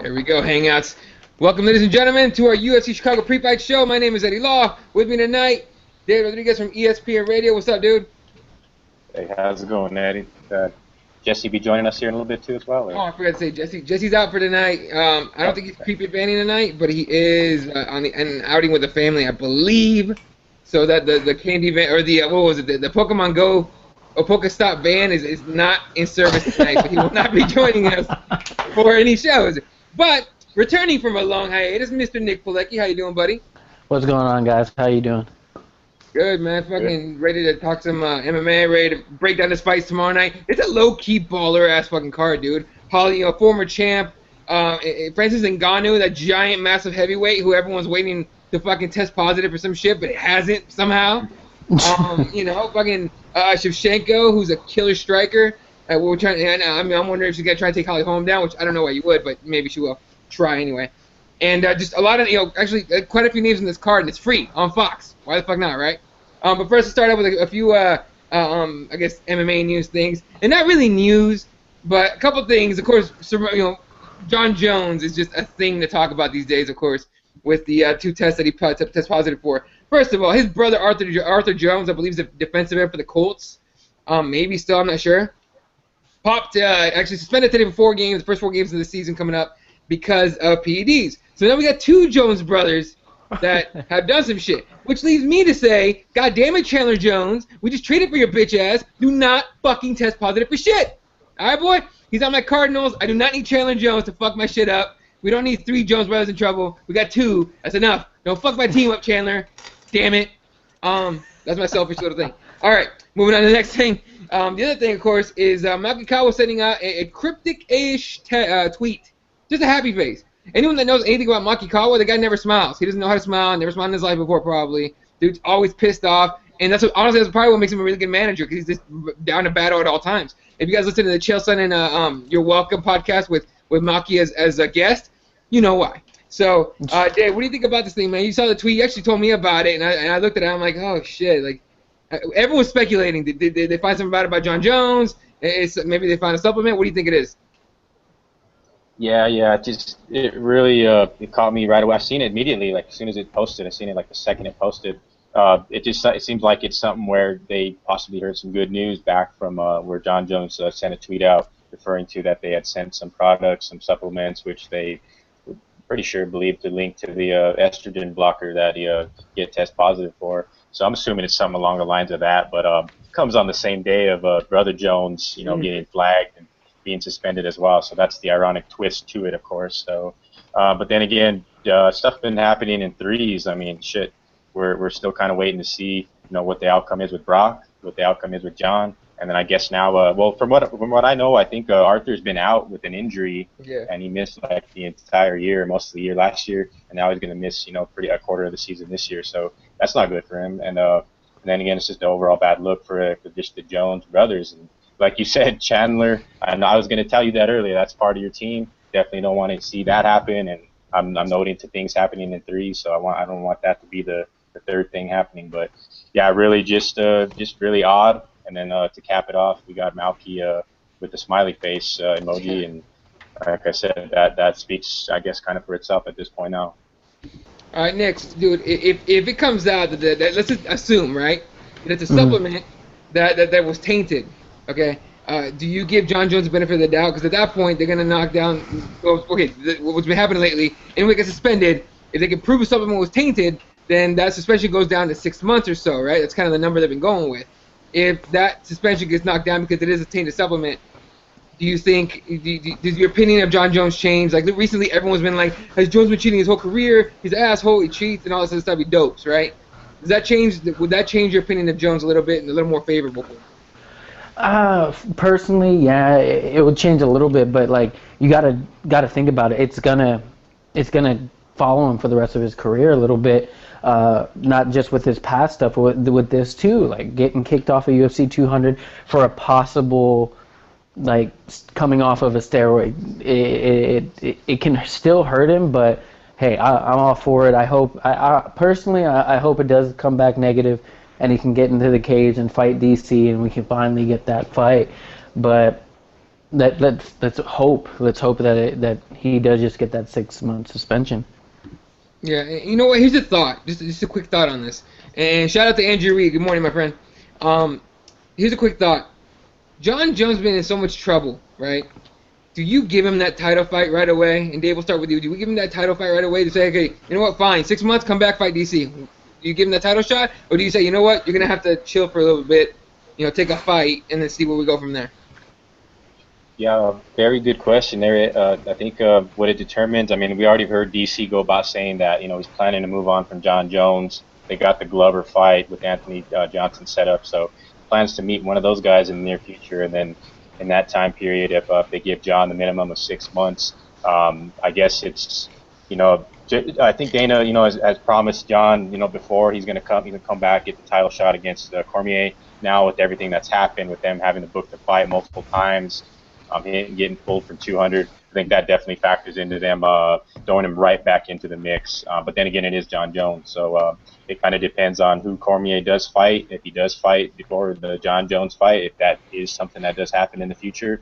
There we go, Hangouts. Welcome, ladies and gentlemen, to our UFC Chicago pre-fight show. My name is Eddie Law. With me tonight, David Rodriguez from ESPN Radio. What's up, dude? Hey, how's it going, Eddie? Jesse be joining us here in a little bit, too, as well? Or? Oh, I forgot to say, Jesse's out for tonight. I don't think he's pre-banning tonight, but he is on an outing with the family, I believe. So that the candy van, or the, what was it, the Pokemon Go or Pokestop van is not in service tonight, so he will not be joining us for any shows. But returning from a long hiatus, Mr. Nick Pilecki. How you doing, buddy? What's going on, guys? How you doing? Good, man. Fucking ready to talk some MMA, ready to break down this fight tomorrow night. It's a low-key baller-ass fucking card, dude. Holly, former champ, Francis Ngannou, that giant, massive heavyweight who everyone's waiting to fucking test positive for some shit, but it hasn't somehow. Fucking Shevchenko, who's a killer striker. We're trying. I'm wondering if she's gonna try to take Holly Holm down, which I don't know why you would, but maybe she will try anyway. And just a lot of, actually quite a few names in this card, and it's free on Fox. Why the fuck not, right? But first, let's start out with a few, I guess, MMA news things, and not really news, but a couple things. Of course, John Jones is just a thing to talk about these days, of course, with the two tests that he tested positive for. First of all, his brother Arthur Jones, I believe, is a defensive end for the Colts. Maybe still, I'm not sure. Popped, actually suspended today for 4 games, the first 4 games of the season coming up because of PEDs. So now we got 2 Jones brothers that have done some shit, which leads me to say, God damn it, Chandler Jones, we just traded for your bitch ass. Do not fucking test positive for shit. All right, boy? He's on my Cardinals. I do not need Chandler Jones to fuck my shit up. We don't need 3 Jones brothers in trouble. We got 2. That's enough. Don't fuck my team up, Chandler. Damn it. That's my selfish little thing. All right, moving on to the next thing. The other thing, of course, is Malcolm sending out a cryptic-ish tweet. Just a happy face. Anyone that knows anything about Makikawa, the guy never smiles. He doesn't know how to smile. Never smiled in his life before, probably. Dude's always pissed off. And honestly, that's probably what makes him a really good manager, because he's just down to battle at all times. If you guys listen to the Chael Sonnen and You're Welcome podcast with Maki as a guest, you know why. So, Dave, what do you think about this thing, man? You saw the tweet. You actually told me about it, and I looked at it. I'm like, oh, shit. Like, everyone's speculating. Did they find something about John Jones? Maybe they found a supplement. What do you think it is? Yeah. It really it caught me right away. I seen it immediately, like as soon as it posted. I seen it like the second it posted. It seems like it's something where they possibly heard some good news back from where John Jones sent a tweet out referring to that they had sent some products, some supplements, which they were pretty sure believed to link to the estrogen blocker that he get test positive for. So I'm assuming it's something along the lines of that, but comes on the same day of Brother Jones, getting flagged and being suspended as well. So that's the ironic twist to it, of course. So, but then again, stuff been happening in threes. I mean, shit, we're still kind of waiting to see, what the outcome is with Brock, what the outcome is with John, and then I guess now, from what I know, I think Arthur's been out with an injury, and he missed like the entire year, most of the year last year, and now he's going to miss, a quarter of the season this year. So that's not good for him. And then again, it's just an overall bad look for just the Jones brothers. And like you said, Chandler, and I was going to tell you that earlier, that's part of your team. Definitely don't want to see that happen. And I'm noting to things happening in threes, so I don't want that to be the third thing happening. But yeah, really just really odd. And then to cap it off, we got Malky with the smiley face emoji, and like I said, that speaks, I guess, kind of for itself at this point now. All right, next, dude. If it comes out that let's just assume, right, that it's a supplement that was tainted, okay? Do you give John Jones the benefit of the doubt? Because at that point, they're gonna knock down. Okay, what's been happening lately? Anyone gets suspended, if they can prove a supplement was tainted, then that suspension goes down to 6 months or so, right? That's kind of the number they've been going with. If that suspension gets knocked down because it is a tainted supplement, do you think, does your opinion of John Jones change? Like, recently, everyone's been like, has Jones been cheating his whole career? He's an asshole, he cheats, and all this other stuff, he dopes, right? Does that change, would that change your opinion of Jones a little bit and a little more favorable for him? Personally, yeah, it would change a little bit, but, like, you gotta think about it. It's gonna follow him for the rest of his career a little bit. Not just with his past stuff, with this too, like getting kicked off of UFC 200 for a possible, like, coming off of a steroid. It can still hurt him, but hey, I'm all for it. I hope, personally, I hope it does come back negative, and he can get into the cage and fight DC, and we can finally get that fight. But let's hope that he does just get that 6-month suspension. Yeah, you know what? Here's a thought. Just a quick thought on this. And shout out to Andrew Reed. Good morning, my friend. Here's a quick thought. John Jones been in so much trouble, right? Do you give him that title fight right away? And Dave, we'll start with you. Do we give him that title fight right away to say, okay, you know what? Fine, 6 months, come back, fight DC. Do you give him that title shot, or do you say, you know what? You're gonna have to chill for a little bit, take a fight, and then see where we go from there? Yeah, very good question there. I think what it determines, I mean, we already heard DC go about saying that, he's planning to move on from John Jones. They got the Glover fight with Anthony Johnson set up, so plans to meet one of those guys in the near future. And then in that time period, if they give John the minimum of 6 months, I guess it's, I think Dana, has promised John, before he's going to come back, get the title shot against Cormier. Now with everything that's happened, with them having to book the fight multiple times, getting pulled from 200. I think that definitely factors into them throwing him right back into the mix. But then again, it is John Jones, so it kind of depends on who Cormier does fight. If he does fight before the John Jones fight, if that is something that does happen in the future,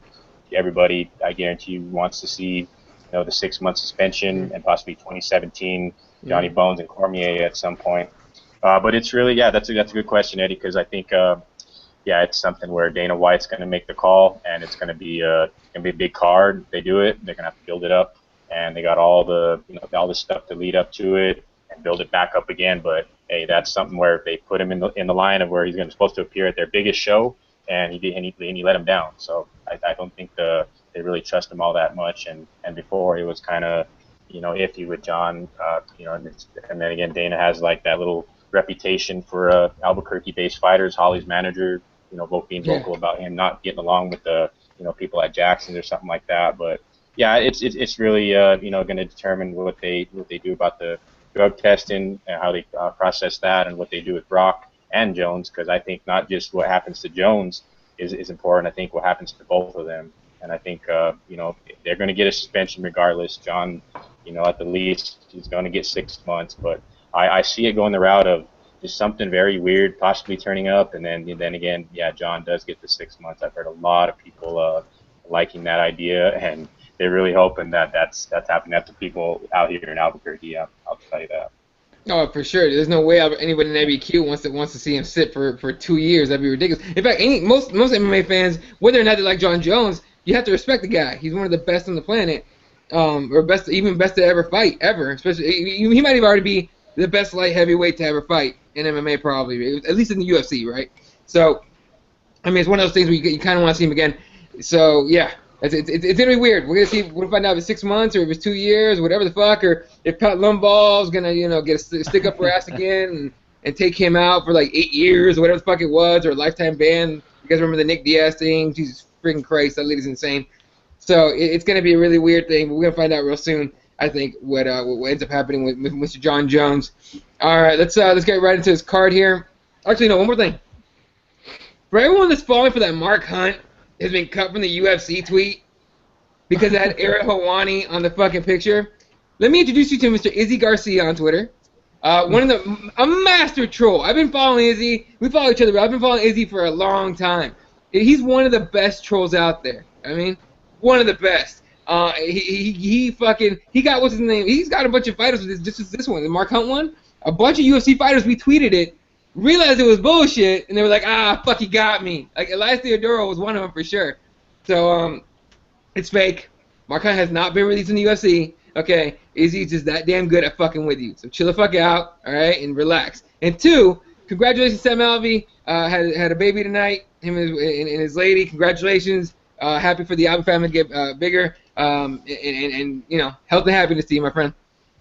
everybody, I guarantee you, wants to see the 6-month suspension and possibly 2017 Johnny Bones and Cormier at some point. But it's really, that's a good question, Eddie, because I think it's something where Dana White's going to make the call, and it's going to be a big card. If they do it, they're going to have to build it up, and they got all the all the stuff to lead up to it and build it back up again. But hey, that's something where they put him in the line of where he's supposed to appear at their biggest show, and he let him down. So I don't think they really trust him all that much. And before, it was kind of iffy with John. And then again, Dana has like that little reputation for Albuquerque-based fighters. Holly's manager, being vocal about him not getting along with the people at Jackson's or something like that. But yeah, it's really going to determine what they do about the drug testing and how they process that, and what they do with Brock and Jones, because I think not just what happens to Jones is important. I think what happens to both of them, and I think they're going to get a suspension regardless. John, at the least, he's going to get 6 months, but I see it going the route of just something very weird possibly turning up, and then again, John does get the 6 months. I've heard a lot of people liking that idea, and they're really hoping that that's happening. That's the people out here in Albuquerque. I'll tell you that. Oh, for sure. There's no way anybody in ABQ wants to see him sit for 2 years. That'd be ridiculous. In fact, most MMA fans, whether or not they like John Jones, you have to respect the guy. He's one of the best on the planet, or best to ever fight ever. Especially, he might even already be the best light heavyweight to ever fight in MMA, probably, at least in the UFC, right? So, I mean, it's one of those things where you kind of want to see him again. So, yeah, it's gonna be weird. We're gonna see. We'll find out if it's 6 months or if it's 2 years, whatever the fuck, or if Pat Lumball's gonna, get a stick up her ass again and take him out for like 8 years or whatever the fuck it was, or a lifetime ban. You guys remember the Nick Diaz thing? Jesus freaking Christ, that lady's insane. So it's gonna be a really weird thing. But we're gonna find out real soon, I think, what ends up happening with Mr. John Jones. All right, let's get right into his card here. Actually, no, one more thing. For everyone that's falling for that Mark Hunt has been cut from the UFC tweet because it had Ariel Helwani on the fucking picture, let me introduce you to Mr. Izzy Garcia on Twitter. A master troll. I've been following Izzy. We follow each other, but I've been following Izzy for a long time. He's one of the best trolls out there. I mean, one of the best. He got, what's his name? He's got a bunch of fighters with this one, the Mark Hunt one. A bunch of UFC fighters retweeted it, realized it was bullshit, and they were like, fuck, he got me. Like, Elias Theodoro was one of them for sure. So, it's fake. Mark Hunt has not been released in the UFC. Okay, Izzy's just that damn good at fucking with you. So chill the fuck out, all right, and relax. And 2, congratulations, Sam Alvey. Had a baby tonight, him and his lady. Congratulations. Happy for the Alvey family to get bigger. And health and happiness to you, my friend.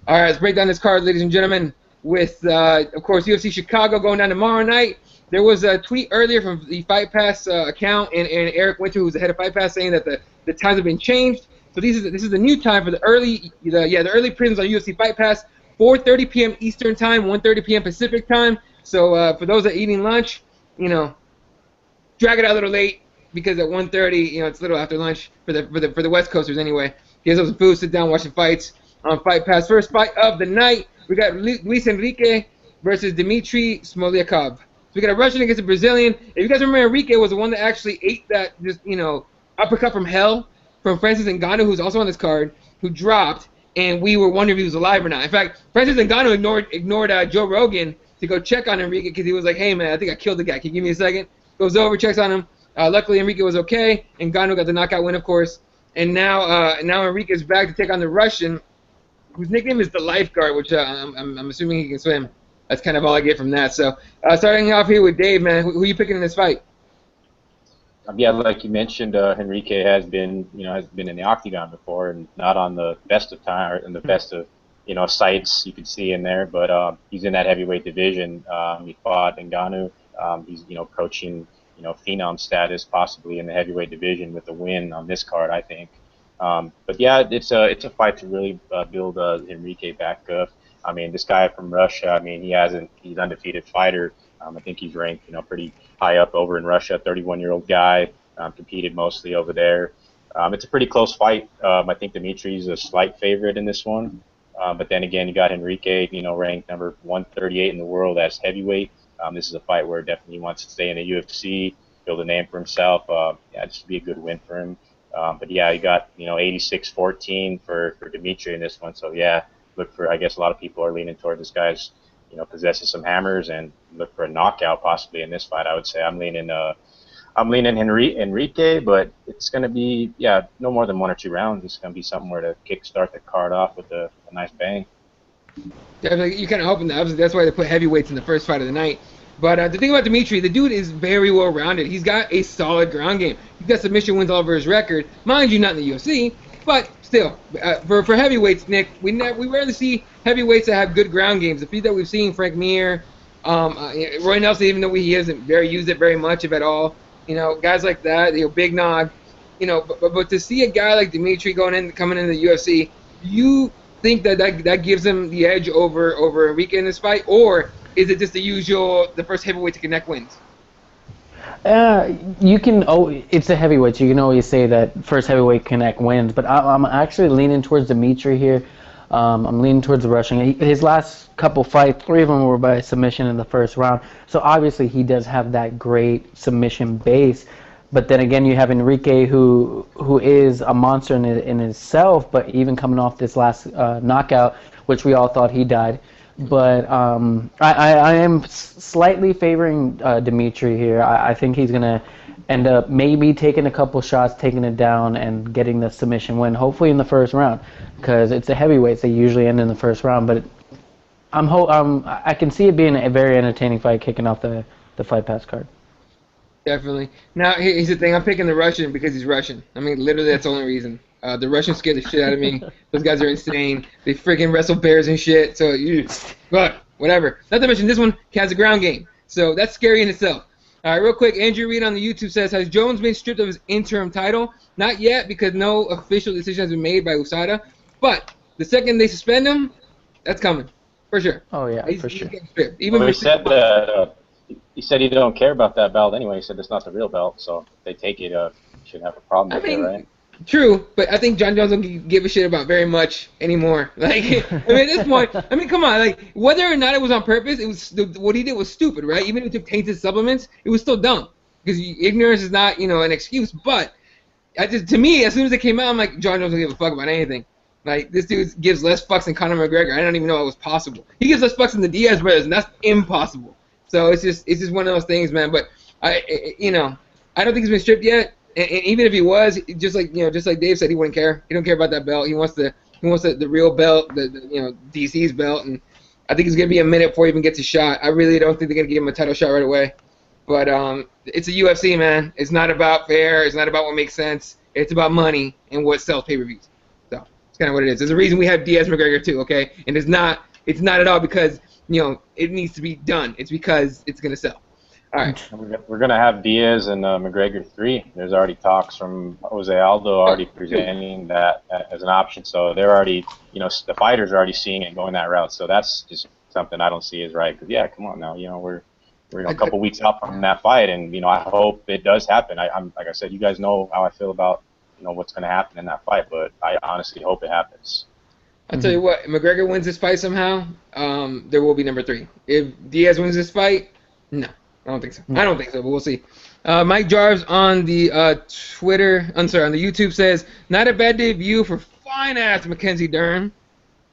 All right, let's break down this card, ladies and gentlemen, with, of course, UFC Chicago going down tomorrow night. There was a tweet earlier from the Fight Pass account and Eric Winter, who's the head of Fight Pass, saying that the times have been changed. So this is the new time for the early prelims on UFC Fight Pass, 4:30 p.m. Eastern Time, 1:30 p.m. Pacific Time. So for those that are eating lunch, drag it out a little late, because at 1:30, it's a little after lunch for the West Coasters anyway. Get some food, sit down, watch some fights on Fight Pass. First fight of the night, we got Luis Enrique versus Dmitry Smolyakov. So we got a Russian against a Brazilian. If you guys remember, Enrique was the one that actually ate that uppercut from hell from Francis Ngannou, who's also on this card, who dropped, and we were wondering if he was alive or not. In fact, Francis Ngannou ignored Joe Rogan to go check on Enrique because he was like, hey, man, I think I killed the guy. Can you give me a second? Goes over, checks on him. Luckily, Enrique was okay, and Ngannou got the knockout win, of course. And now Enrique's back to take on the Russian, whose nickname is the Lifeguard, which I'm assuming he can swim. That's kind of all I get from that. So starting off here with Dave, man, who are you picking in this fight? Yeah, like you mentioned, Enrique has been in the octagon before, and not on the best of time or in the best of sights you could see in there. But he's in that heavyweight division. He fought Ngannou. He's approaching phenom status possibly in the heavyweight division with a win on this card, I think. But yeah, it's a fight to really build Enrique back up. I mean, this guy from Russia, I mean, he's undefeated fighter. I think he's ranked, pretty high up over in Russia. 31-year-old guy, competed mostly over there. It's a pretty close fight. I think Dimitri's a slight favorite in this one. But then again, you got Enrique, ranked number 138 in the world as heavyweight. This is a fight where definitely he wants to stay in the UFC, build a name for himself. This would be a good win for him. But yeah, you got 86-14 for Dimitri in this one. So yeah, look for, I guess a lot of people are leaning toward this guy's possesses some hammers and look for a knockout possibly in this fight. I would say I'm leaning Enrique, but it's going to be no more than 1 or 2 rounds. It's going to be something where to kickstart the card off with a nice bang. Definitely, you're kind of hoping that. Obviously, that's why they put heavyweights in the first fight of the night. But the thing about Dimitri, the dude is very well rounded. He's got a solid ground game. He's got submission wins all over his record. Mind you, not in the UFC, but still, for heavyweights, Nick, we rarely see heavyweights that have good ground games. The few that we've seen, Frank Mir, Roy Nelson, even though he hasn't used it very much, if at all, guys like that, Big Nog, but to see a guy like Dimitri coming into the UFC, you think that gives him the edge over Enrique in this fight, or is it just the first heavyweight to connect wins? It's a heavyweight, so you can always say that first heavyweight connect wins, but I'm actually leaning towards Dimitri here. I'm leaning towards the Russian. His last couple fights, 3 of them were by submission in the first round, so obviously he does have that great submission base. But then again, you have Enrique, who is a monster in itself, but even coming off this last knockout, which we all thought he died. But I am slightly favoring Dimitri here. I think he's going to end up maybe taking a couple shots, taking it down, and getting the submission win, hopefully in the first round, because it's a heavyweight. They usually end in the first round. But I can see it being a very entertaining fight kicking off the Fight Pass card. Definitely. Now, here's the thing. I'm picking the Russian because he's Russian. I mean, literally, that's the only reason. The Russians scared the shit out of me. Those guys are insane. They freaking wrestle bears and shit. So, but whatever. Not to mention, this one has a ground game. So that's scary in itself. All right, real quick. Andrew Reed on the YouTube says, has Jones been stripped of his interim title? Not yet, because no official decision has been made by USADA. But the second they suspend him, that's coming. For sure. Oh, yeah, for sure. Even said that... He said he don't care about that belt anyway. He said it's not the real belt, so if they take it, shouldn't have a problem with it, right? True, but I think John Jones don't give a shit about very much anymore. Like, at this point, come on, like, whether or not it was on purpose, what he did was stupid, right? Even if he took tainted supplements, it was still dumb, because ignorance is not, an excuse. But to me, as soon as it came out, I'm like, John Jones don't give a fuck about anything. Like, this dude gives less fucks than Conor McGregor. I don't even know it was possible. He gives less fucks than the Diaz brothers, and that's impossible. So it's just one of those things, man. But I don't think he's been stripped yet. And even if he was, just like Dave said, he wouldn't care. He don't care about that belt. He wants the real belt, the DC's belt. And I think it's gonna be a minute before he even gets a shot. I really don't think they're gonna give him a title shot right away. But it's a UFC, man. It's not about fair. It's not about what makes sense. It's about money and what sells pay-per-views. So it's kind of what it is. There's a reason we have Diaz McGregor too, okay? And it's not at all because it needs to be done. It's because it's going to sell. All right. We're going to have Diaz and McGregor 3. There's already talks from Jose Aldo already presenting that as an option. So they're already, the fighters are already seeing it going that route. So that's just something I don't see as right. Because, yeah, come on now. We're a couple weeks out from that fight. And, I hope it does happen. I'm like I said, you guys know how I feel about, what's going to happen in that fight. But I honestly hope it happens. I'll tell you what, if McGregor wins this fight somehow, there will be number 3. If Diaz wins this fight, no. I don't think so. I don't think so, but we'll see. Mike Jarves on the on the YouTube says, not a bad debut for fine-ass Mackenzie Dern.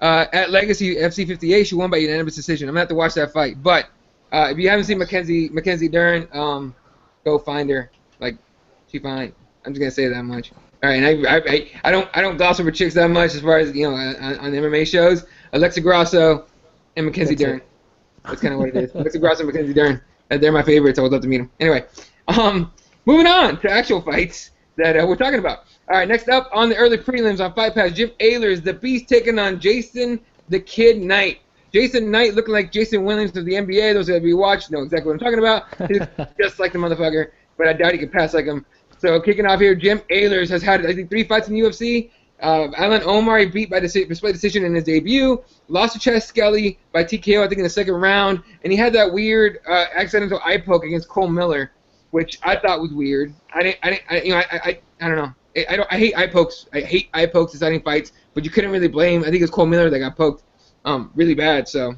At Legacy FC 58, she won by unanimous decision. I'm going to have to watch that fight. But if you haven't seen Mackenzie Dern, go find her. Like, she fine. I'm just going to say that much. All right, and I don't gloss over chicks that much as far as, you know, on MMA shows. Alexa Grasso and Mackenzie Dern. That's kind of what it is. Alexa Grasso and Mackenzie Dern. They're my favorites. I would love to meet them. Anyway, moving on to actual fights that we're talking about. All right, next up on the early prelims on Fight Pass, Jim Ehlers, the Beast, taking on Jason the Kid Knight. Jason Knight looking like Jason Williams of the NBA. Those that be watched know exactly what I'm talking about. He's just like the motherfucker, but I doubt he can pass like him. So kicking off here, Jim Ehlers has had, I think, 3 fights in the UFC. Alan Omar he beat by split decision in his debut. Lost to Chess Skelly by TKO, I think, in the second round. And he had that weird accidental eye poke against Cole Miller, which I thought was weird. I don't know. I hate eye pokes. I hate eye pokes deciding fights, but you couldn't really blame. I think it was Cole Miller that got poked really bad. So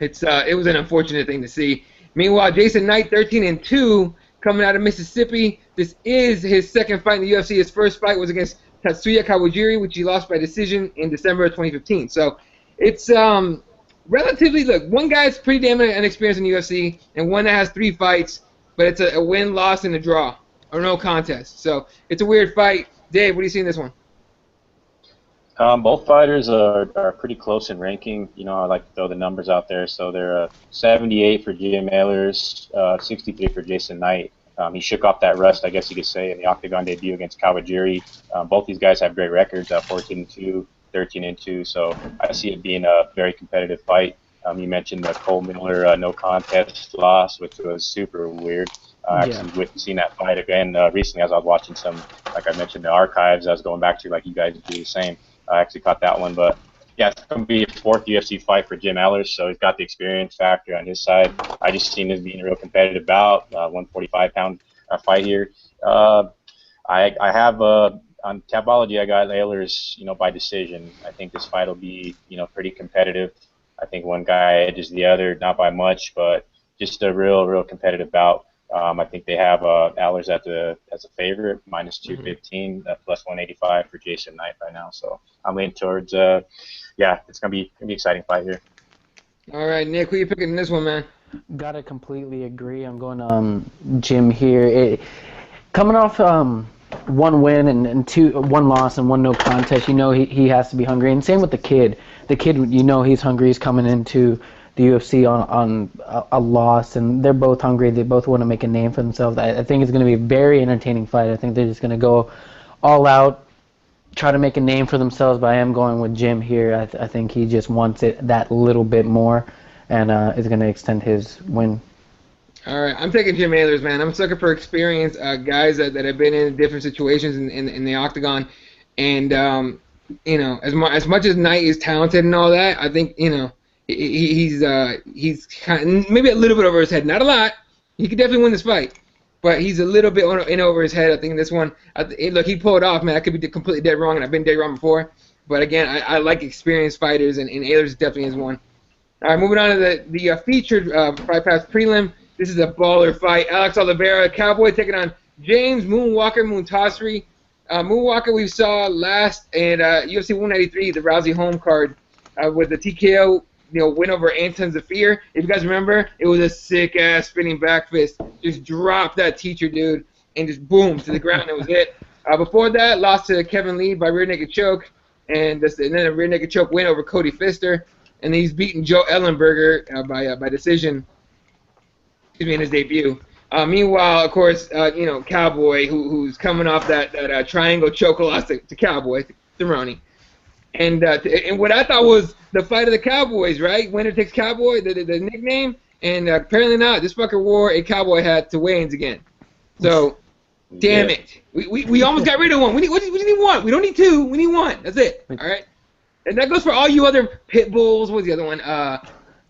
it was an unfortunate thing to see. Meanwhile, Jason Knight, 13-2, coming out of Mississippi. This is his second fight in the UFC. His first fight was against Tatsuya Kawajiri, which he lost by decision in December of 2015. So it's relatively, look, one guy's pretty damn inexperienced in the UFC, and one that has 3 fights, but it's a win, loss, and a draw, or no contest. So it's a weird fight. Dave, what do you see in this one? Both fighters are pretty close in ranking. You know, I like to throw the numbers out there. So they're 78 for Jim Ehlers, 63 for Jason Knight. He shook off that rust, I guess you could say, in the Octagon debut against Kawajiri. Both these guys have great records, 14-2, 13-2. So I see it being a very competitive fight. You mentioned the Cole Miller no contest loss, which was super weird. Actually, seeing that fight again recently as I was watching some, like I mentioned, the archives I was going back to, like you guys do the same. I actually caught that one, but yeah, it's going to be a 4th UFC fight for Jim Ehlers, so he's got the experience factor on his side. I just seen this being a real competitive bout, 145-pound fight here. I have on Tapology, I got Ehlers, you know, by decision. I think this fight will be, you know, pretty competitive. I think one guy edges the other, not by much, but just a real competitive bout. I think they have Ehlers as a favorite, minus 215, plus 185 for Jason Knight right now. So I'm leaning towards, it's gonna be an exciting fight here. All right, Nick, who are you picking in this one, man? Gotta completely agree. I'm going Jim here. Coming off 1 win and 1 loss and 1 no contest, you know he has to be hungry. And same with the kid. The kid, you know he's hungry. He's coming into the UFC on a loss, and they're both hungry. They both want to make a name for themselves. I think it's going to be a very entertaining fight. I think they're just going to go all out, try to make a name for themselves, but I am going with Jim here. I think he just wants it that little bit more, and is going to extend his win. All right, I'm taking Jim Ehlers, man. I'm a sucker for experienced guys that have been in different situations in the octagon, and you know, as much as Knight is talented and all that, I think, you know, he's kind of, maybe a little bit over his head. Not a lot. He could definitely win this fight, but he's a little bit in over his head. I think this one, look, he pulled it off, man. I could be completely dead wrong, and I've been dead wrong before. But again, I like experienced fighters, and Ehlers definitely is one. All right, moving on to the featured Fight Pass prelim. This is a baller fight. Alex Oliveira, Cowboy, taking on James Moonwalker Muntasri. Moonwalker we saw last in UFC 193, the Rousey home card, with the TKO, you know, win over Anton Zafir. If you guys remember, it was a sick ass spinning back fist. Just dropped that teacher dude and just boom to the ground. That was it. Before that, lost to Kevin Lee by rear naked choke, and then a rear naked choke win over Cody Pfister. And he's beaten Joe Ellenberger by decision in his debut. Meanwhile, of course, you know, Cowboy, who's coming off that triangle choke loss to Cowboy, Cerrone. And what I thought was the fight of the Cowboys, right? Winner takes Cowboy, the nickname. And apparently not. This fucker wore a Cowboy hat to weigh-ins again. So, damn it. We almost got rid of one. We need one. We don't need 2. We need 1. That's it. All right? And that goes for all you other pit bulls. What's the other one?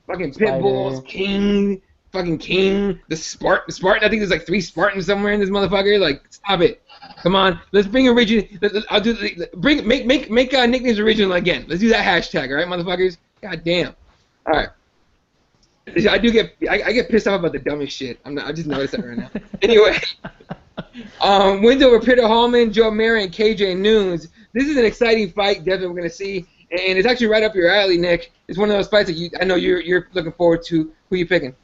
Fucking pit bulls, King, the Spartan. I think there's like 3 Spartans somewhere in this motherfucker. Like, stop it. Come on, let's bring original. I'll do make nicknames original again. Let's do that hashtag, all right, motherfuckers. God damn. All right. I get pissed off about the dumbest shit. I just noticed that right now. Anyway, wins over Peter Hallman, Joe Mary, and KJ Noons. This is an exciting fight. Definitely we're gonna see, and it's actually right up your alley, Nick. It's one of those fights that I know you're looking forward to. Who you picking?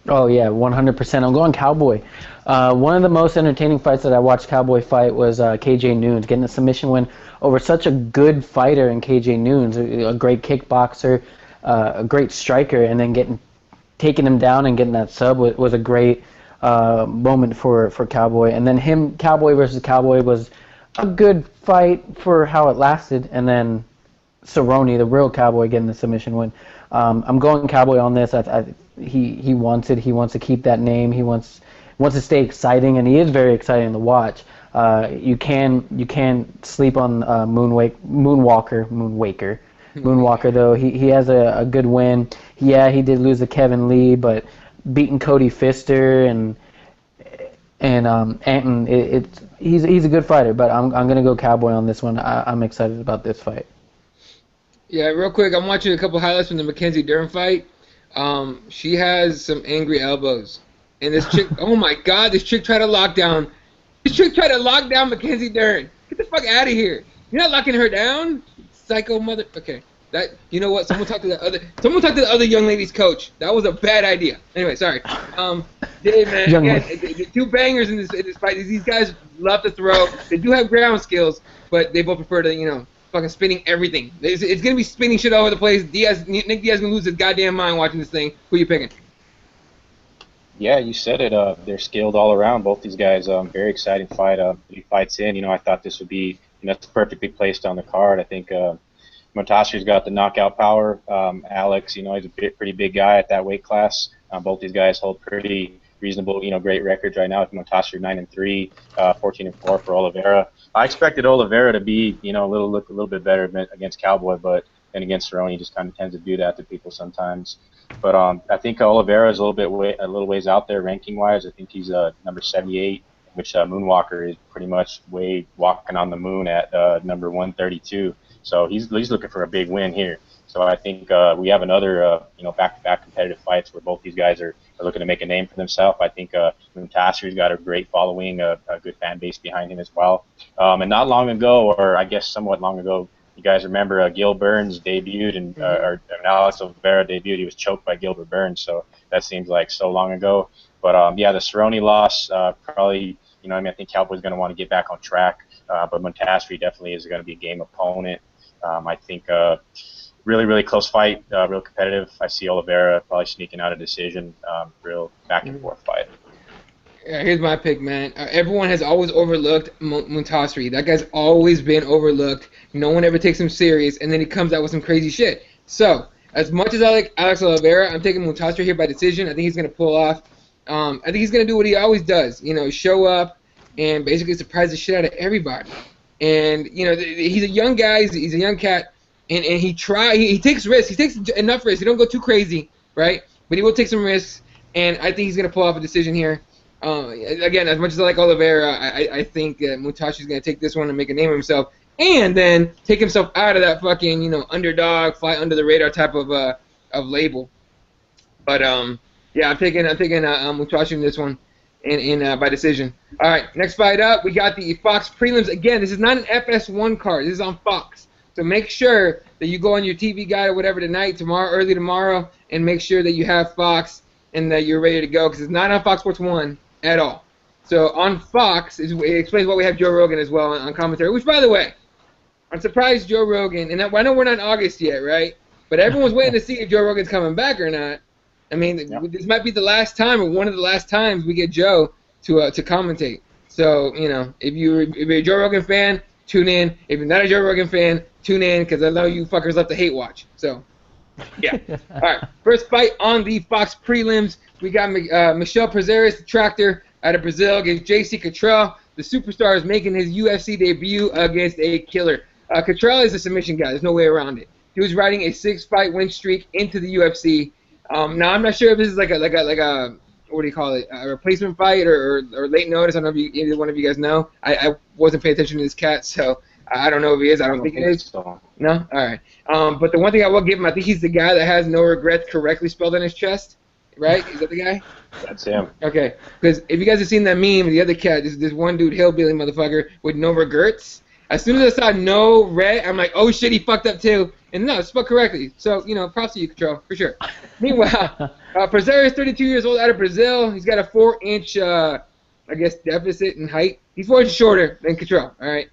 Oh yeah, 100%. I'm going Cowboy. One of the most entertaining fights that I watched Cowboy fight was KJ Noons, getting a submission win over such a good fighter in KJ Noons, a great kickboxer, a great striker, and then taking him down and getting that sub was a great moment for Cowboy. And then Cowboy versus Cowboy was a good fight for how it lasted, and then Cerrone, the real Cowboy, getting the submission win. I'm going Cowboy on this. He wants it. He wants to keep that name. He wants to stay exciting, and he is very exciting to watch. You can't sleep on Moonwalker though. He has a good win. Yeah, he did lose to Kevin Lee, but beating Cody Pfister and Anton, he's a good fighter. But I'm gonna go Cowboy on this one. I'm excited about this fight. Yeah, real quick, I'm watching a couple highlights from the Mackenzie Dern fight. She has some angry elbows. And this chick, oh my God, this chick tried to lock down Mackenzie Dern. Get the fuck out of here. You're not locking her down, psycho mother. Okay, you know what? Someone talk to the other young lady's coach. That was a bad idea. Anyway, sorry. Dave, man, again, the two bangers in this fight. These guys love to throw. They do have ground skills, but they both prefer to, fucking spinning everything. It's gonna be spinning shit all over the place. Nick Diaz gonna lose his goddamn mind watching this thing. Who you picking? Yeah, you said it. They're skilled all around. Both these guys. Very exciting fight. 3 fights in. I thought this would be it's perfectly placed on the card. I think Montashri's got the knockout power. Alex, he's a pretty big guy at that weight class. Both these guys hold pretty reasonable, great records right now. Montashri 9-3, 14-4 for Oliveira. I expected Oliveira to be, look a little bit better against Cowboy, but then against Cerrone, he just kind of tends to do that to people sometimes. But I think Oliveira is a little ways out there ranking-wise. I think he's number 78, which Moonwalker is pretty much walking on the moon at number 132. So he's looking for a big win here. So I think we have another, back-to-back competitive fights where both these guys are looking to make a name for themselves. I think Montashri's got a great following, a good fan base behind him as well. And not long ago, or I guess somewhat long ago, you guys remember Gil Burns debuted, and or Alex Oliveira debuted. He was choked by Gilbert Burns, so that seems like so long ago. But yeah, the Cerrone loss, probably, I think Cowboy's going to want to get back on track. But Montashri definitely is going to be a game opponent. I think really, really close fight, real competitive. I see Oliveira probably sneaking out a decision, real back-and-forth fight. Yeah, here's my pick, man. Everyone has always overlooked Montashri. That guy's always been overlooked. No one ever takes him serious, and then he comes out with some crazy shit. So, as much as I like Alex Oliveira, I'm taking Montashri here by decision. I think he's going to pull off. I think he's going to do what he always does. Show up and basically surprise the shit out of everybody. And, he's a young guy. He's a young cat. And he takes risks. He takes enough risks. He don't go too crazy, right? But he will take some risks, and I think he's going to pull off a decision here. Again, as much as I like Oliveira, I think Montashri's going to take this one and make a name of himself, and then take himself out of that fucking, underdog, fly under the radar type of label. But yeah, I'm taking Montashri in this one, in by decision. All right, next fight up, we got the Fox prelims. Again, this is not an FS1 card. This is on Fox. So make sure that you go on your TV guide or whatever tonight, early tomorrow, and make sure that you have Fox and that you're ready to go, because it's not on Fox Sports 1 at all. So on Fox, it explains why we have Joe Rogan as well on commentary, which, by the way, I'm surprised Joe Rogan, and I know we're not in August yet, right? But everyone's waiting to see if Joe Rogan's coming back or not. I mean, This might be the last time, or one of the last times we get Joe to commentate. So, if you're a Joe Rogan fan, tune in. If you're not a Joe Rogan fan, tune in, because I know you fuckers love to hate watch. So, yeah. All right, first fight on the Fox prelims. We got Michel Prazeres, the tractor, out of Brazil, against J.C. Cottrell. The superstar is making his UFC debut against a killer. Cottrell is a submission guy. There's no way around it. He was riding a 6-fight win streak into the UFC. Now, I'm not sure if this is like a what do you call it, a replacement fight or late notice. I don't know if either one of you guys know. I wasn't paying attention to this cat, so I don't know if he is. I don't think it is. So. No? All right. But the one thing I will give him, I think he's the guy that has no regrets correctly spelled on his chest. right? Is that the guy? That's him. Okay, because if you guys have seen that meme, the other cat, this one dude, hillbilly motherfucker with no regrets. As soon as I saw no red, I'm like, oh shit, he fucked up too. And no, it's spelled correctly. So, props to you, Control, for sure. Meanwhile, Prazeres is 32 years old, out of Brazil. He's got a 4-inch, deficit in height. He's 4 inches shorter than Control, all right?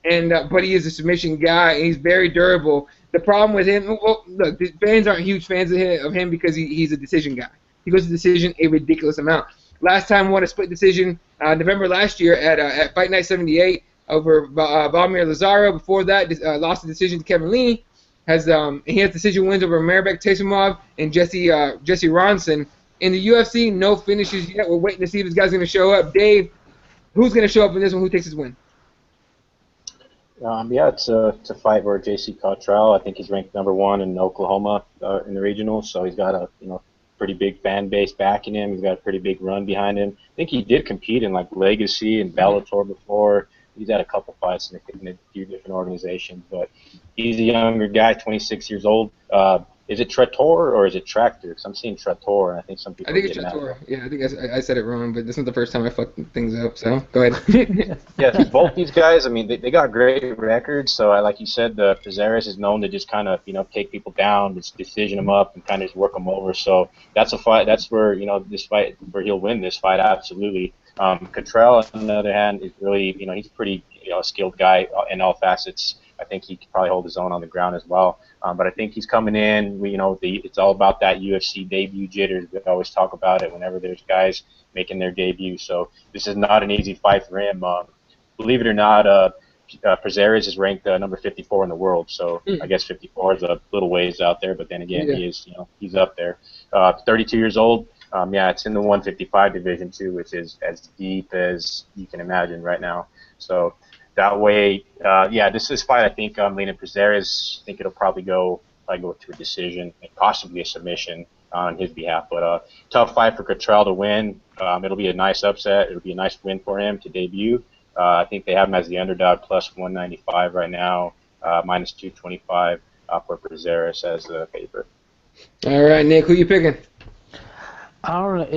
And but he is a submission guy, and he's very durable. The problem with him, well, look, the fans aren't huge fans of him because he's a decision guy. He goes to decision a ridiculous amount. Last time won a split decision November last year at Fight Night 78 over Vladimir Lazaro. Before that, lost the decision to Kevin Lee. He has decision wins over Marbek Taisimov and Jesse Ronson. In the UFC, no finishes yet. We're waiting to see if this guy's going to show up. Dave, who's going to show up in this one? Who takes his win? It's a fight where J.C. Cottrell, I think he's ranked #1 in Oklahoma in the regional, so he's got a pretty big fan base backing him. He's got a pretty big run behind him. I think he did compete in like Legacy and Bellator before. He's had a couple fights in a few different organizations, but he's a younger guy, 26 years old. Is it Trator or is it Tractor? Because I'm seeing Trator, and I think some people. I think it's Trator. Yeah, I think I said it wrong, but this isn't the first time I fucked things up. So go ahead. Yeah, both these guys. I mean, they got great records. So, like you said, the Prazeres is known to just kind of take people down, just decision them up, and kind of just work them over. So that's a fight. That's where this fight where he'll win this fight absolutely. Cottrell, on the other hand, is really he's pretty a skilled guy in all facets. I think he could probably hold his own on the ground as well. But I think he's coming in. It's all about that UFC debut jitters. We always talk about it whenever there's guys making their debut. So this is not an easy fight for him. Believe it or not, Prazeres is ranked number 54 in the world. So I guess 54 is a little ways out there. But then again, he is he's up there. 32 years old. It's in the 155 division too, which is as deep as you can imagine right now. So that way, this fight, I think I'm leaning Prazeres. I think it'll probably go to a decision and possibly a submission on his behalf. But tough fight for Cottrell to win. It'll be a nice upset. It'll be a nice win for him to debut. I think they have him as the underdog plus 195 right now, minus 225 for Prazeres as the favorite. All right, Nick, who you picking? I don't know.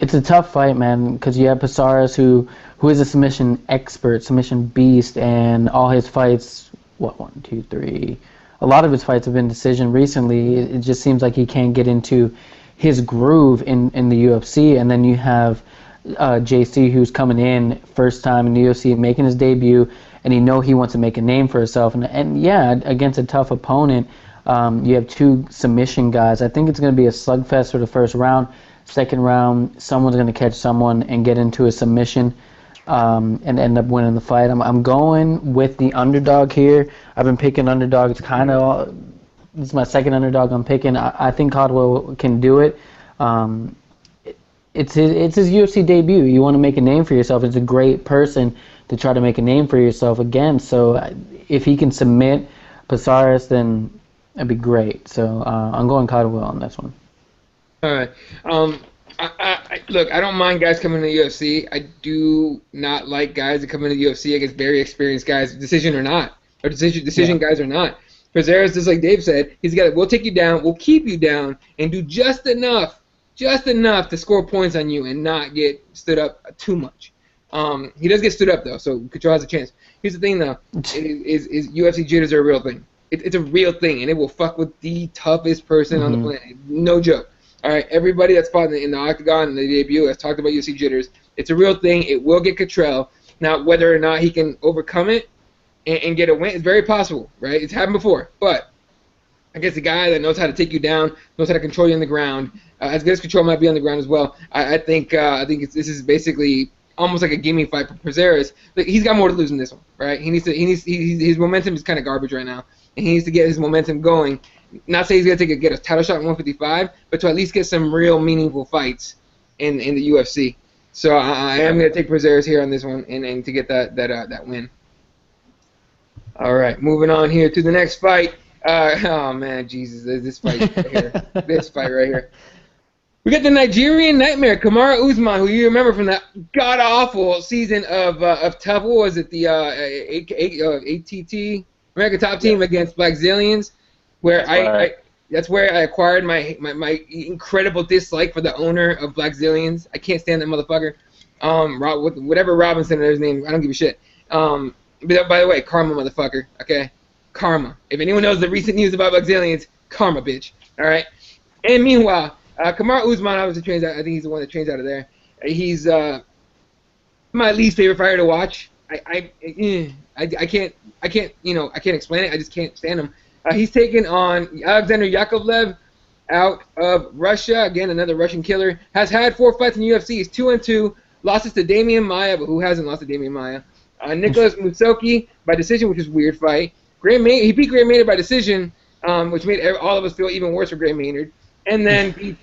It's a tough fight, man, because you have Prazeres who is a submission expert, submission beast, and all his fights, a lot of his fights have been decision recently. It just seems like he can't get into his groove in the UFC. And then you have JC, who's coming in first time in the UFC, making his debut, and he wants to make a name for himself. And against a tough opponent, you have two submission guys. I think it's going to be a slugfest for the first round. Second round, someone's going to catch someone and get into a submission and end up winning the fight. I'm going with the underdog here. I've been picking underdogs this is my second underdog I'm picking. I think Caldwell can do it. It's his UFC debut. You want to make a name for yourself. It's a great person to try to make a name for yourself again. So if he can submit Prazeres, then that'd be great. So I'm going Caldwell on this one. All right. Look, I don't mind guys coming to the UFC. I do not like guys that come into the UFC against very experienced guys, decision or not, or decision guys or not. Prazeres, just like Dave said, we'll take you down, we'll keep you down, and do just enough to score points on you and not get stood up too much. He does get stood up though, so Cottrell has a chance. Here's the thing though, is UFC jitters are a real thing. It's a real thing, and it will fuck with the toughest person on the planet. No joke. All right, everybody that's fought in the octagon in the debut has talked about UFC jitters. It's a real thing. It will get Cottrell. Now, whether or not he can overcome it and get a win is very possible, right? It's happened before. But against a guy that knows how to take you down, knows how to control you on the ground, as good as Cottrell might be on the ground as well, I think this is basically almost like a gimme fight for Prazeres. Like, he's got more to lose in this one, right? His momentum is kind of garbage right now, and he needs to get his momentum going. Not say he's going to get a title shot in 155, but to at least get some real meaningful fights in the UFC. So I am going to take Prazeres here on this one and to get that win. All right, moving on here to the next fight. Oh, man, Jesus, this fight right here. This fight right here. We got the Nigerian Nightmare, Kamaru Usman, who you remember from that god-awful season of Tough. What was it, the ATT, American Top Team against Black Zillions? Where That's where I acquired my incredible dislike for the owner of Blackzilians. I can't stand that motherfucker. Whatever Robinson is his name, I don't give a shit. But by the way, karma, motherfucker. Okay, karma. If anyone knows the recent news about Blackzilians, karma, bitch. All right. And meanwhile, Kamaru Usman obviously trains out. I think he's the one that trains out of there. He's my least favorite fighter to watch. I can't explain it. I just can't stand him. He's taken on Alexander Yakovlev out of Russia. Again, another Russian killer. Has had 4 fights in the UFC. He's 2-2. Losses to Damian Maia, but who hasn't lost to Damian Maia? Nicholas Musoki by decision, which is a weird fight. He beat Gray Maynard by decision, which made all of us feel even worse for Gray Maynard. And then beat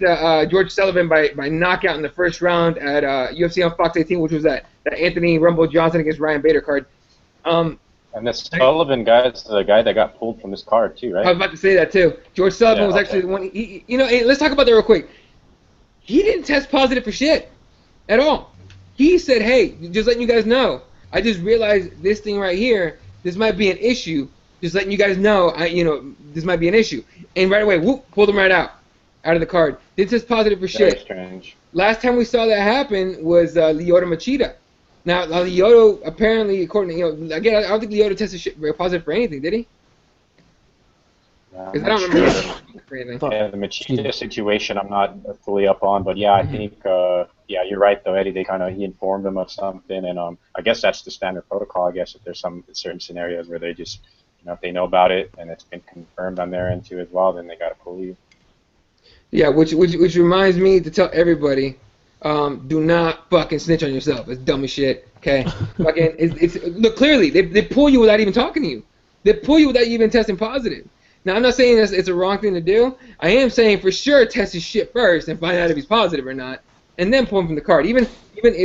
George Sullivan by knockout in the first round at UFC on Fox 18, which was that Anthony Rumble Johnson against Ryan Bader card. And the Sullivan guy is the guy that got pulled from this card too, right? I was about to say that too. George Sullivan was actually the one. Hey, let's talk about that real quick. He didn't test positive for shit at all. He said, "Hey, just letting you guys know. I just realized this thing right here. This might be an issue. Just letting you guys know. This might be an issue." And right away, whoop, pulled him right out of the card. Didn't test positive for shit. Very strange. Last time we saw that happen was Lyoto Machida. Now, Lyoto, apparently, according to, again, I don't think Lyoto tested positive for anything, did he? Because I don't remember for anything. Yeah, the Machida situation I'm not fully up on, but yeah, I think, you're right though, Eddie. He informed them of something, and I guess that's the standard protocol. I guess if there's some certain scenarios where they just, if they know about it and it's been confirmed on their end too as well, then they got to pull you. Yeah, which reminds me to tell everybody. Do not fucking snitch on yourself. It's dumb as shit. Okay, look clearly. They pull you without even talking to you. They pull you without even testing positive. Now I'm not saying it's a wrong thing to do. I am saying for sure test his shit first and find out if he's positive or not, and then pull him from the card. Even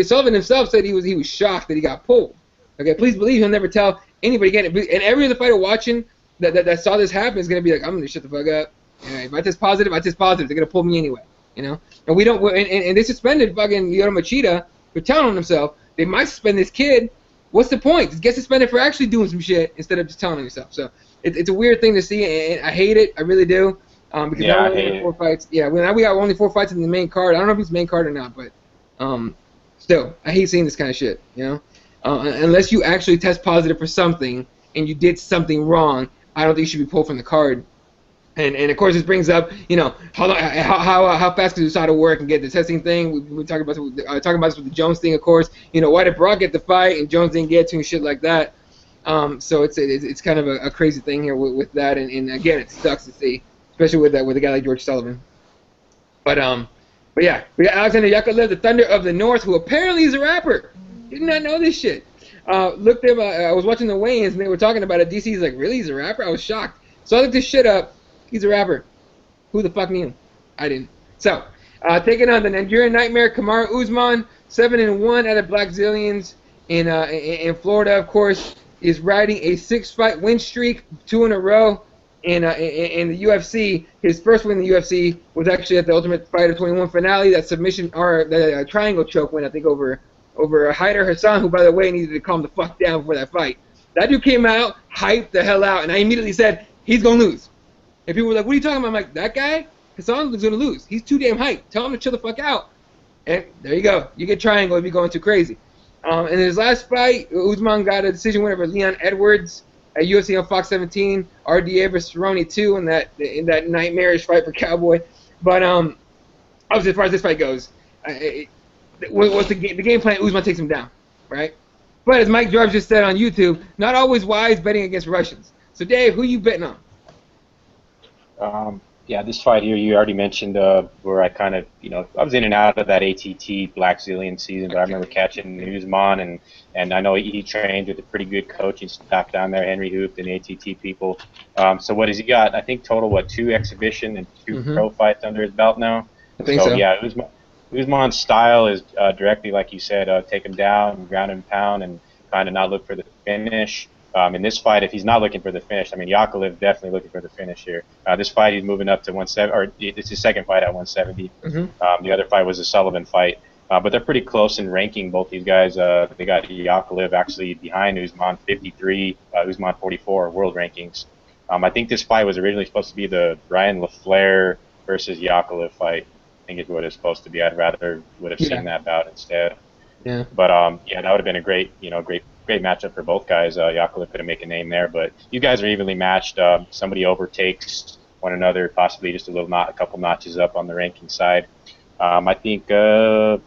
Sullivan himself said he was shocked that he got pulled. Okay, please believe he'll never tell anybody again. And every other fighter watching that saw this happen is gonna be like, I'm gonna shut the fuck up. Yeah, if I test positive, I test positive. They're gonna pull me anyway. And we don't. And they suspended fucking Lyoto Machida for telling on himself. They might suspend this kid. What's the point? Just get suspended for actually doing some shit instead of just telling on yourself. So it's a weird thing to see, and I hate it. I really do. Because I hate 4 fights. Yeah, now we got only 4 fights in the main card. I don't know if it's main card or not, but still, I hate seeing this kind of shit. Unless you actually test positive for something and you did something wrong, I don't think you should be pulled from the card. And of course this brings up how fast can USADA work and get the testing thing. We talking about this with the Jones thing, of course. Why did Brock get the fight and Jones didn't get to and shit like that. So it's kind of a crazy thing here with that, and again it sucks to see, especially with a guy like George Sullivan. But yeah, we got Alexander Yakovlev, the Thunder of the North, who apparently is a rapper. Did not know this shit. Looked him. I was watching the weigh-ins and they were talking about it. DC's like, really? He's a rapper? I was shocked. So I looked this shit up. He's a rapper. Who the fuck knew? I didn't. So, taking on the Nigerian Nightmare, Kamaru Usman, 7-1 out of Blackzilians in Florida, of course, is riding a 6-fight win streak, 2 in a row in the UFC. His first win in the UFC was actually at the Ultimate Fighter 21 finale, that submission, or the triangle choke win, I think, over Haider Hassan, who, by the way, needed to calm the fuck down before that fight. That dude came out, hyped the hell out, and I immediately said, he's going to lose. And people were like, what are you talking about? I'm like, that guy, Hassan is going to lose. He's too damn hyped. Tell him to chill the fuck out. And there you go. You get triangle if you're going too crazy. In his last fight, Usman got a decision win over Leon Edwards at UFC on Fox 17. RDA versus Cerrone 2 in that nightmarish fight for Cowboy. But obviously, as far as this fight goes, what's the game plan? Usman takes him down, right? But as Mike Jarvis just said on YouTube, not always wise betting against Russians. So Dave, who you betting on? This fight here, you already mentioned where I kind of, I was in and out of that ATT Blackzilian season, but I remember catching Usman, and I know he trained with a pretty good coaching staff down there, Henry Hoop and the ATT people. So what has he got? I think total, 2 exhibition and 2 pro fights under his belt now? I think so. Yeah, Usman's style is directly, like you said, take him down, ground and pound, and kind of not look for the finish. In this fight, if he's not looking for the finish, Yakovlev definitely looking for the finish here. This fight, he's moving up to 170, or it's his second fight at 170. The other fight was a Sullivan fight, but they're pretty close in ranking, both these guys. They got Yakovlev actually behind Usman, 53, Usman 44 world rankings. I think this fight was originally supposed to be the Ryan LaFleur versus Yakovlev fight. I think is what it's supposed to be. I'd rather would have seen that bout instead. Yeah. But yeah, that would have been a great matchup for both guys. Yakovlev could have made a name there, but you guys are evenly matched. Somebody overtakes one another, possibly just a couple notches up on the ranking side. I think I'll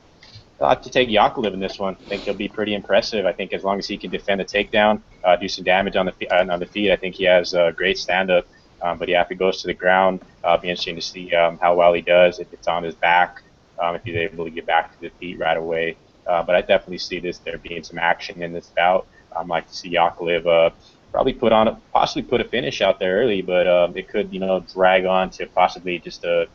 have to take Yakovlev in this one. I think he'll be pretty impressive. I think as long as he can defend the takedown, do some damage on the feet, I think he has a great stand-up. But yeah, if he goes to the ground, it'll be interesting to see how well he does, if it's on his back, if he's able to get back to the feet right away. But I definitely see there being some action in this bout. I'd like to see Yakovlev probably put a finish out there early, but it could drag on to possibly just a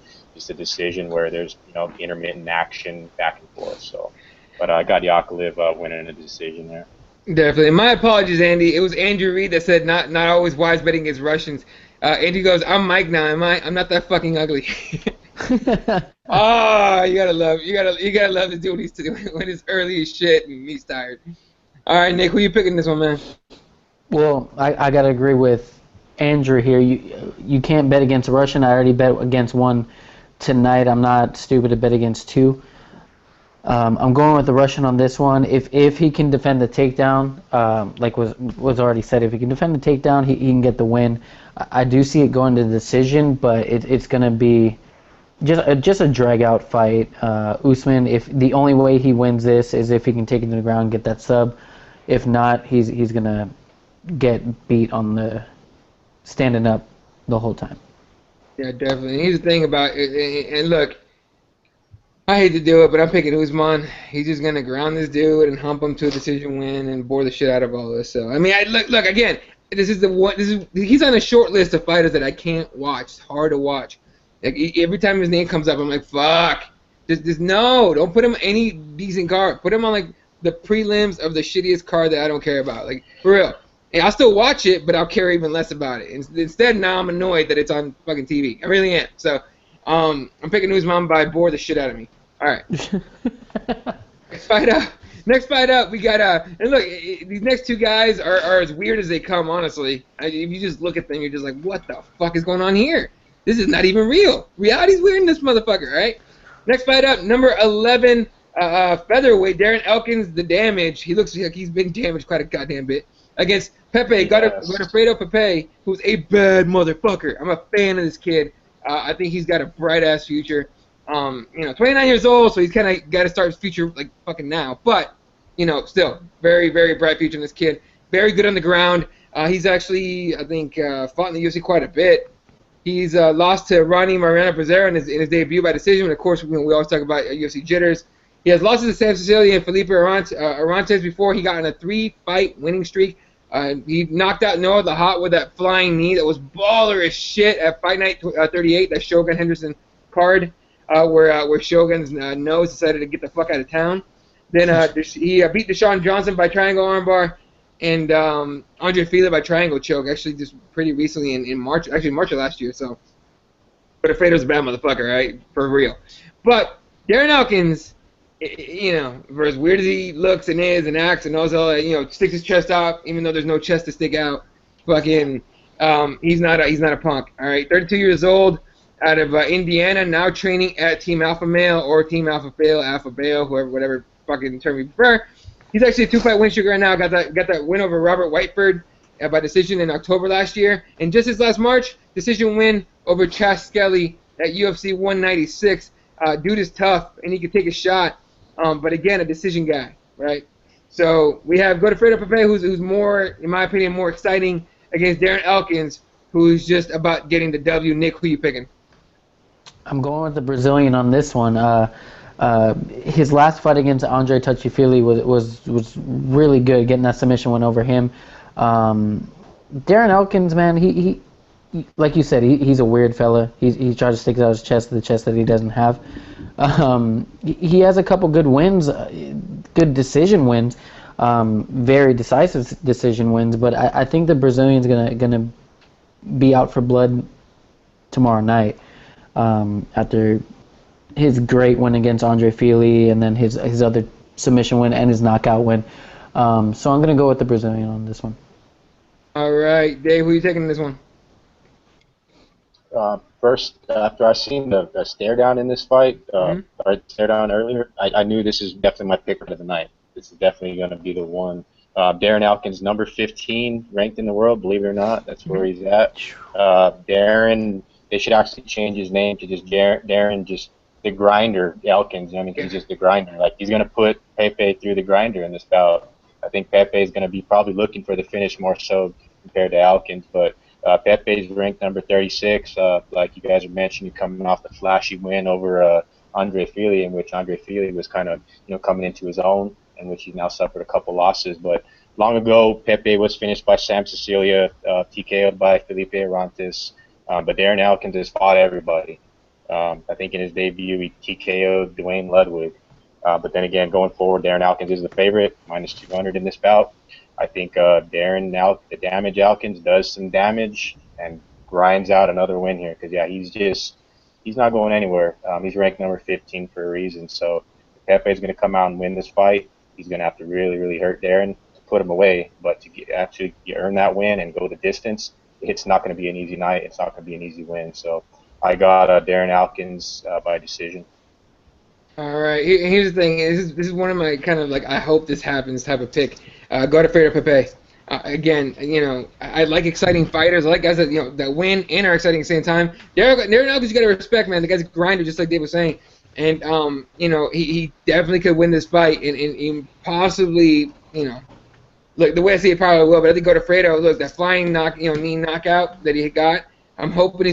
decision where there's intermittent action back and forth. So, but I got Yakovlev winning a decision there. Definitely. My apologies, Andy. It was Andrew Reed that said not always wise betting against Russians. Andy goes, I'm Mike now, am I? I'm not that fucking ugly. Oh, you gotta love the dude he's doing when it's early as shit and he's tired. All right, Nick, who you picking this one, man? Well, I gotta agree with Andrew here. You can't bet against a Russian. I already bet against one tonight. I'm not stupid to bet against two. I'm going with the Russian on this one. If he can defend the takedown, like was already said, if he can defend the takedown, he can get the win. I do see it going to decision, but it's going to be just a drag-out fight. Usman, if the only way he wins this is if he can take it to the ground and get that sub. If not, he's going to get beat on the standing up the whole time. Yeah, definitely. And here's the thing about it, and look, I hate to do it, but I'm picking Usman. He's just gonna ground this dude and hump him to a decision win and bore the shit out of all this. So I mean, look again. He's on a short list of fighters that I can't watch. It's hard to watch. Like every time his name comes up, I'm like, fuck. Just no. Don't put him on any decent card. Put him on like the prelims of the shittiest card that I don't care about. Like for real. And I'll still watch it, but I'll care even less about it. Instead, now I'm annoyed that it's on fucking TV. I really am. So I'm picking Usman by bore the shit out of me. All right. Next fight up, we got and look, these next two guys are as weird as they come, honestly. If you just look at them, you're just like, what the fuck is going on here? This is not even real. Reality's weird in this motherfucker, right? Next fight up, number 11, featherweight, Darren Elkins, the damage. He looks like he's been damaged quite a goddamn bit. Against Pepe, Godofredo Pepe, who's a bad motherfucker. I'm a fan of this kid. I think he's got a bright-ass future. 29 years old, so he's kind of got to start his future like fucking now. But, still, very, very bright future in this kid. Very good on the ground. He's actually, I think, fought in the UFC quite a bit. He's lost to Ronnie Mariano Brazera in his debut by decision. And of course, we always talk about UFC jitters. He has losses to Sam Sicilian and Felipe Arantes before. He got on a 3-fight winning streak. He knocked out Noah Lahat with that flying knee that was baller as shit at Fight Night 38, that Shogun Henderson card, where Shogun's nose decided to get the fuck out of town. Then he beat Deshaun Johnson by triangle armbar, and Andre Fili by triangle choke, actually just pretty recently in March, actually March of last year. So, but Alfredo's a bad motherfucker, right? For real. But Darren Elkins, for as weird as he looks and is and acts and knows all that, sticks his chest out even though there's no chest to stick out. Fucking, he's not a punk. All right, 32 years old, out of Indiana, now training at Team Alpha Male or Team Alpha Male, Alpha Bale, whatever fucking term you prefer. He's actually a 2-fight win streak right now. Got that win over Robert Whiteford by decision in October last year, and just this last March, decision win over Chas Skelly at UFC 196. Dude is tough and he can take a shot. But again, a decision guy, right? So we have Godofredo Pepe, who's more, in my opinion, more exciting against Darren Elkins, who's just about getting the W. Nick, who you picking? I'm going with the Brazilian on this one. His last fight against Andre Touchy-Fili was really good, getting that submission win over him. Darren Elkins, man, he like you said, he's a weird fella. He tries to stick out his chest to the chest that he doesn't have. He has a couple good wins, good decision wins, very decisive decision wins. But I think the Brazilian's gonna be out for blood tomorrow night after his great win against Andre Fili and then his other submission win and his knockout win. So I'm gonna go with the Brazilian on this one. All right, Dave, who are you taking in this one? First, after I seen the stare down in this fight, or stare down earlier, I knew this is definitely my pick for the night. This is definitely going to be the one. Darren Elkins, number 15 ranked in the world, believe it or not. That's where he's at. Darren, they should actually change his name to just Darren, just the grinder Elkins. I mean, he's just the grinder. Like, he's going to put Pepe through the grinder in this bout. I think Pepe is going to be probably looking for the finish more so compared to Elkins, but Pepe's ranked number 36. Like you guys are mentioning, coming off the flashy win over Andre Fili, in which Andre Fili was kind of coming into his own, in which he's now suffered a couple losses. But long ago, Pepe was finished by Sam Cecilia, TKO'd by Felipe Arantes. But Darren Elkins has fought everybody. I think in his debut, he TKO'd Dwayne Ludwig. But then again, going forward, Darren Elkins is the favorite, minus 200 in this bout. I think the damage Elkins does some damage and grinds out another win here. Because, yeah, he's not going anywhere. He's ranked number 15 for a reason. So if Pepe's going to come out and win this fight, he's going to have to really, really hurt Darren to put him away. But to actually earn that win and go the distance, it's not going to be an easy night. It's not going to be an easy win. So I got Darren Elkins by decision. All right. Here's the thing. This is one of my kind of like I hope this happens type of pick. Godofredo Pepe. Again, I like exciting fighters. I like guys that that win and are exciting at the same time. Darren Elkins, you got to respect, man. The guy's a grinder, just like Dave was saying. And he definitely could win this fight and possibly look, the way I see it probably will. But I think Godofredo, look, that flying knee knockout that he got. I'm hoping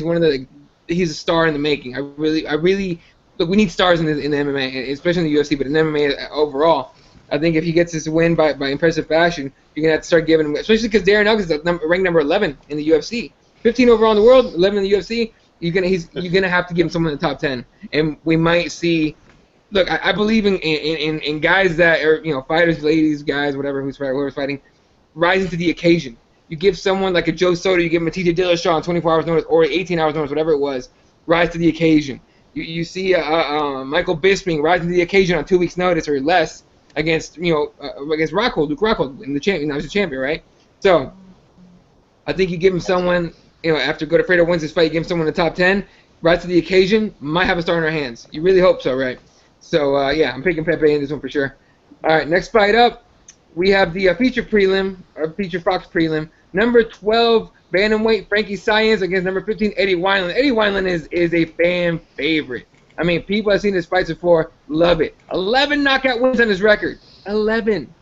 he's a star in the making. I really. Look, we need stars in the MMA, especially in the UFC, but in MMA overall. I think if he gets this win by impressive fashion, you're going to have to start giving him, especially because Darren Elkins is ranked number 11 in the UFC. 15 overall in the world, 11 in the UFC. You're going to have to give him someone in the top 10. And we might see, look, I believe in guys that are, fighters, ladies, guys, whoever's fighting, rising to the occasion. You give someone like a Joe Soto, you give him a TJ Dillashaw on 24 hours notice or 18 hours notice, whatever it was, rise to the occasion. You see Michael Bisping rising to the occasion on 2 weeks' notice or less against Luke Rockhold, in the champion. Now he's a champion, right? So I think you give him someone, after Godofredo wins this fight, you give him someone in the top 10, rise to the occasion, might have a star in our hands. You really hope so, right? So yeah, I'm picking Pepe in this one for sure. All right, next fight up, we have the feature Fox prelim, number 12. Bantamweight Frankie Saenz against number 15 Eddie Wineland. Eddie Wineland is a fan favorite. I mean, people have seen his fights before, love it. 11 knockout wins on his record. 11.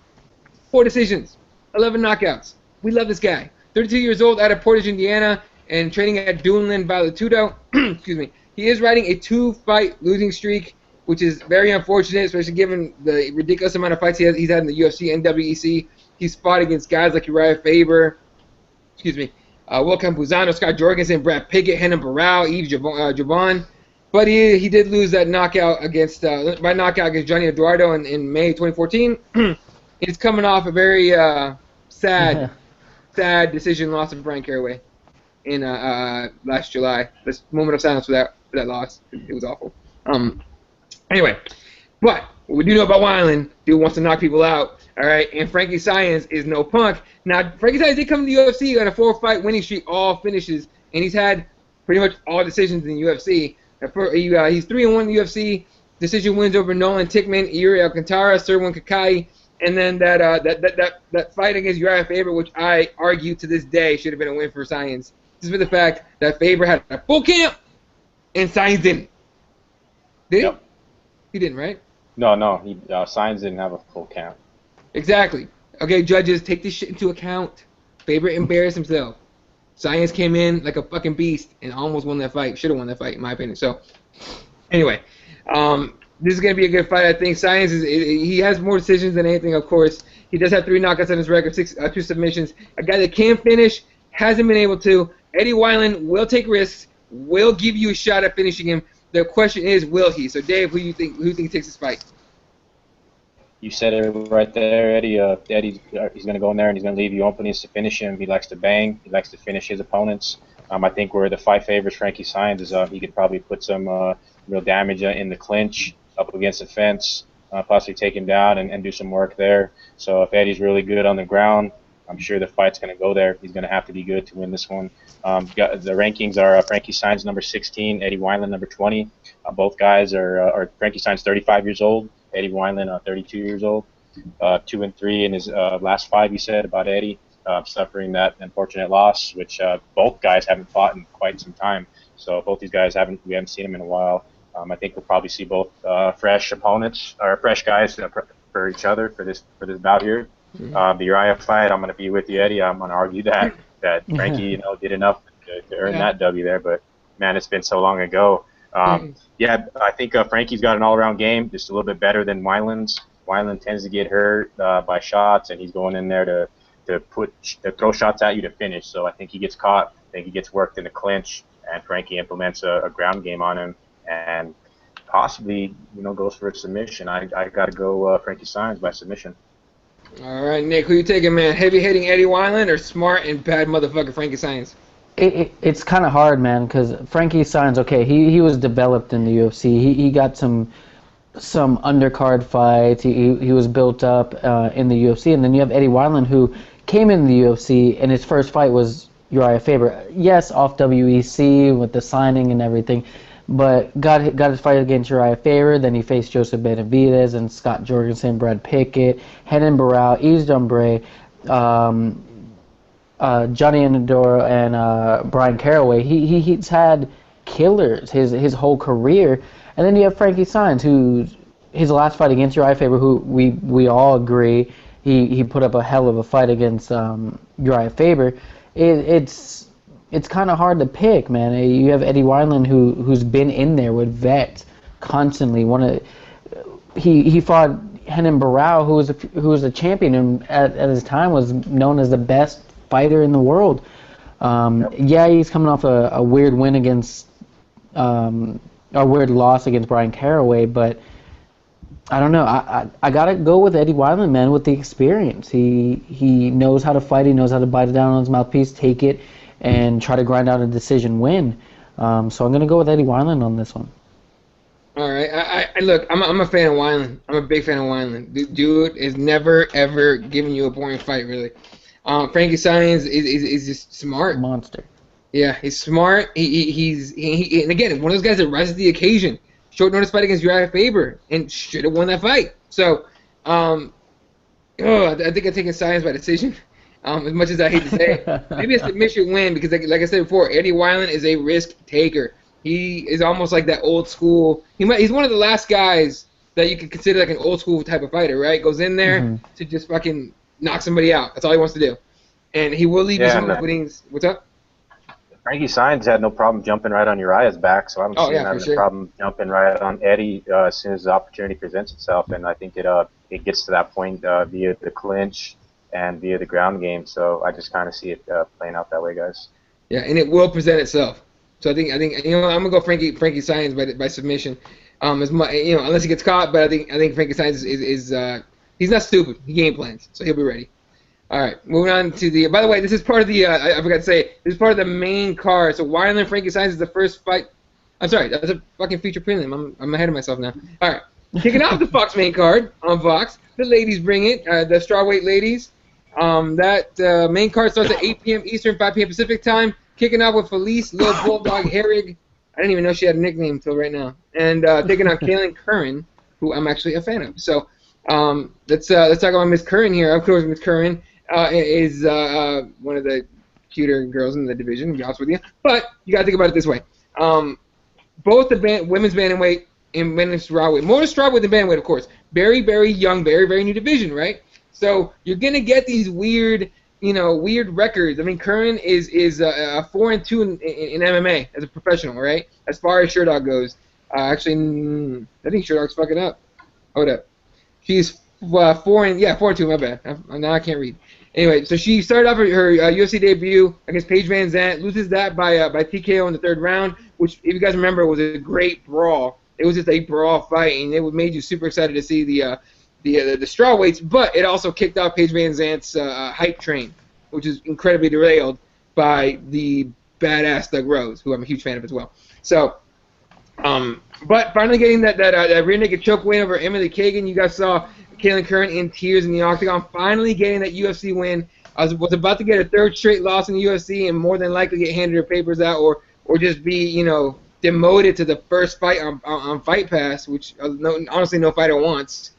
4 decisions. 11 knockouts. We love this guy. 32 years old, out of Portage, Indiana, and training at Duneland Valetudo. Excuse me. He is riding a 2-fight losing streak, which is very unfortunate, especially given the ridiculous amount of fights he's had in the UFC and WEC. He's fought against guys like Uriah Faber. Will Campuzano, Scott Jorgensen, Brad Pickett, Henan Barao, Yves Javon. But he did lose that knockout against Johnny Eduardo in May 2014. He's coming off a very sad decision loss of Brian Caraway in last July. This moment of silence for that loss. It was awful. Anyway, but what we do know about Wineland, dude wants to knock people out. All right, and Frankie Saenz is no punk. Now, Frankie Saenz did come to the UFC on a 4-fight winning streak, all finishes, and he's had pretty much all decisions in the UFC. He's 3-1 in the UFC. Decision wins over Nolan Tickman, Yuri Alcantara, Serwin Kakai, and then that fight against Uriah Faber, which I argue to this day should have been a win for Saenz, just for the fact that Faber had a full camp and Saenz didn't. Did he? Yep. He didn't, right? No. Saenz didn't have a full camp. Exactly. Okay, judges, take this shit into account. Faber embarrassed himself. Saenz came in like a fucking beast and almost won that fight. Should have won that fight, in my opinion. So, anyway, this is going to be a good fight, I think. Saenz he has more decisions than anything, of course. He does have 3 knockouts on his record, 2 submissions. A guy that can finish, hasn't been able to. Eddie Wineland will take risks, will give you a shot at finishing him. The question is, will he? So, Dave, who do you think takes this fight? You said it right there, Eddie. Eddie's he's going to go in there and he's going to leave you openings to finish him. He likes to bang. He likes to finish his opponents. I think where the fight favors Frankie Saenz is he could probably put some real damage in the clinch up against the fence, possibly take him down and do some work there. So if Eddie's really good on the ground, I'm sure the fight's going to go there. He's going to have to be good to win this one. The rankings are Frankie Saenz number 16, Eddie Wineland number 20. Both guys are Frankie Saenz 35 years old, Eddie Wineland 32 years old. 2-3 in his last 5, you said, about Eddie, suffering that unfortunate loss, which both guys haven't fought in quite some time. So both these guys we haven't seen them in a while. I think we'll probably see both fresh opponents or fresh guys for each other for this bout here. The Uriah fight, I'm going to be with you, Eddie. I'm going to argue that Frankie, did enough to earn that W there, but man, it's been so long ago. Yeah, I think Frankie's got an all-around game, just a little bit better than Wineland's. Wineland tends to get hurt by shots, and he's going in there to throw shots at you to finish. So I think he gets caught. I think he gets worked in the clinch, and Frankie implements a ground game on him, and possibly goes for a submission. I got to go Frankie Saenz by submission. All right, Nick, who you taking, man? Heavy-hitting Eddie Wineland or smart and bad motherfucker Frankie Saenz? It's kind of hard, man, because Frankie Saenz, okay, he was developed in the UFC. He got some undercard fights. He was built up in the UFC, and then you have Eddie Wineland, who came in the UFC, and his first fight was Uriah Faber. Yes, off WEC with the signing and everything, but got his fight against Uriah Faber. Then he faced Joseph Benavidez and Scott Jorgensen, Brad Pickett, Renan Barão, Yves Dombré, Johnny Andorra, and Brian Caraway. He's had killers his whole career. And then you have Frankie Saenz, who his last fight against Uriah Faber, who we all agree he put up a hell of a fight against Uriah Faber. It's kind of hard to pick, man. You have Eddie Wineland, who's been in there with vets constantly. He fought Renan Barão, who was a champion, and at his time was known as the best fighter in the world. Yeah, he's coming off a weird win against a weird loss against Brian Caraway, but I don't know. I gotta go with Eddie Wineland, man, with the experience. He knows how to fight. He knows how to bite it down on his mouthpiece, take it, and try to grind out a decision win. So I'm gonna go with Eddie Wineland on this one. All right. I look. I'm a fan of Wineland. I'm a big fan of Wineland. Dude is never ever giving you a boring fight, really. Frankie Saenz is just smart. Monster. Yeah, he's smart. And again, one of those guys that rises to the occasion. Short notice fight against Uriah Faber and should have won that fight. So, I think I'm taking Saenz by decision. As much as I hate to say it, maybe a submission win because, like I said before, Eddie Wineland is a risk taker. He is almost like that old school. He's one of the last guys that you could consider like an old school type of fighter, right? Goes in there to just fucking knock somebody out. That's all he wants to do, and he will leave you some winnings. What's up? Frankie Saenz had no problem jumping right on Uriah's back, so I don't see him having a problem jumping right on Eddie as soon as the opportunity presents itself. And I think it gets to that point via the clinch and via the ground game. So I just kind of see it playing out that way, guys. Yeah, and it will present itself. So I think I'm gonna go Frankie Saenz by submission. Unless he gets caught, but I think Frankie Saenz is he's not stupid. He game plans, so he'll be ready. All right, moving on to the. By the way, this is part of the. I forgot to say, this is part of the main card. So Wineland Frankie Saenz is the first fight. I'm sorry, that's a fucking feature prelim. I'm ahead of myself now. All right, kicking off the Fox main card on Fox. The ladies bring it. The strawweight ladies. That main card starts at 8 p.m. Eastern, 5 p.m. Pacific time. Kicking off with Felice Lil Bulldog Herrig. I didn't even know she had a nickname until right now. And taking on Kaylin Curran, who I'm actually a fan of. So let's talk about Miss Curran here. Of course, Miss Curran is one of the cuter girls in the division, to be honest with you. But you got to think about it this way. Both the women's bantamweight and men's strawweight, more strawweight than bantamweight, of course. Very, very young, very, very new division, right? So you're going to get these weird records. I mean, Curran is 4-2 in MMA as a professional, right? As far as Sherdog goes. Actually, I think Sherdog's fucking up. Hold up. She's 4-2, my bad. Now I can't read. Anyway, so she started off her UFC debut against Paige Van Zandt, loses that by TKO in the third round, which, if you guys remember, was a great brawl. It was just a brawl fight, and it made you super excited to see the strawweights, but it also kicked off Paige Van Zandt's hype train, which is incredibly derailed by the badass Doug Rose, who I'm a huge fan of as well. So, but finally getting that rear naked choke win over Emily Kagan. You guys saw Kaylin Curran in tears in the octagon, finally getting that UFC win was about to get a third straight loss in the UFC and more than likely get handed her papers out or just be, demoted to the first fight on Fight Pass, which honestly no fighter wants.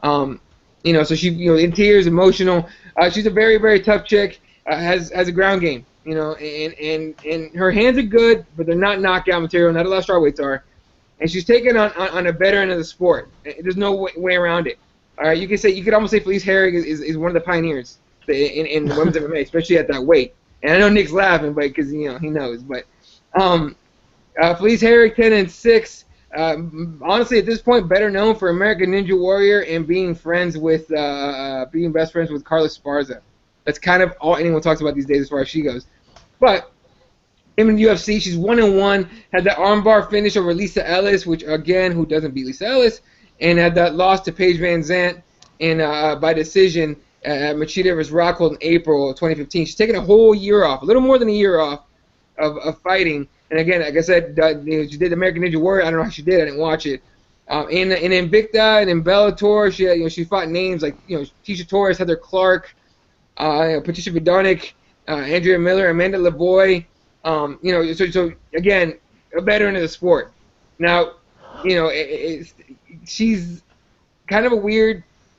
So she, in tears, emotional. She's a very, very tough chick. Has a ground game, and her hands are good, but they're not knockout material. Not a lot of strawweights are. And she's taken on a veteran of the sport. There's no way around it. All right, you could almost say Felice Herrig is one of the pioneers in women's MMA, especially at that weight. And I know Nick's laughing, but because he knows. But Felice Herrig 10-6. Honestly, at this point, better known for American Ninja Warrior and being best friends with Carlos Esparza. That's kind of all anyone talks about these days as far as she goes. But him in the UFC, she's 1-1. Had that armbar finish over Lisa Ellis, which again, who doesn't beat Lisa Ellis? And had that loss to Paige Van Zandt by decision at Machida vs. Rockhold in April of 2015. She's taken a whole year off, a little more than a year off of fighting. And again, like I said, she did American Ninja Warrior. I don't know how she did. I didn't watch it. In Invicta and in Bellator, she fought names like Tisha Torres, Heather Clark, Patricia Vidonic, Andrea Miller, Amanda Lavoie. So again, a veteran of the sport. Now, she's kind of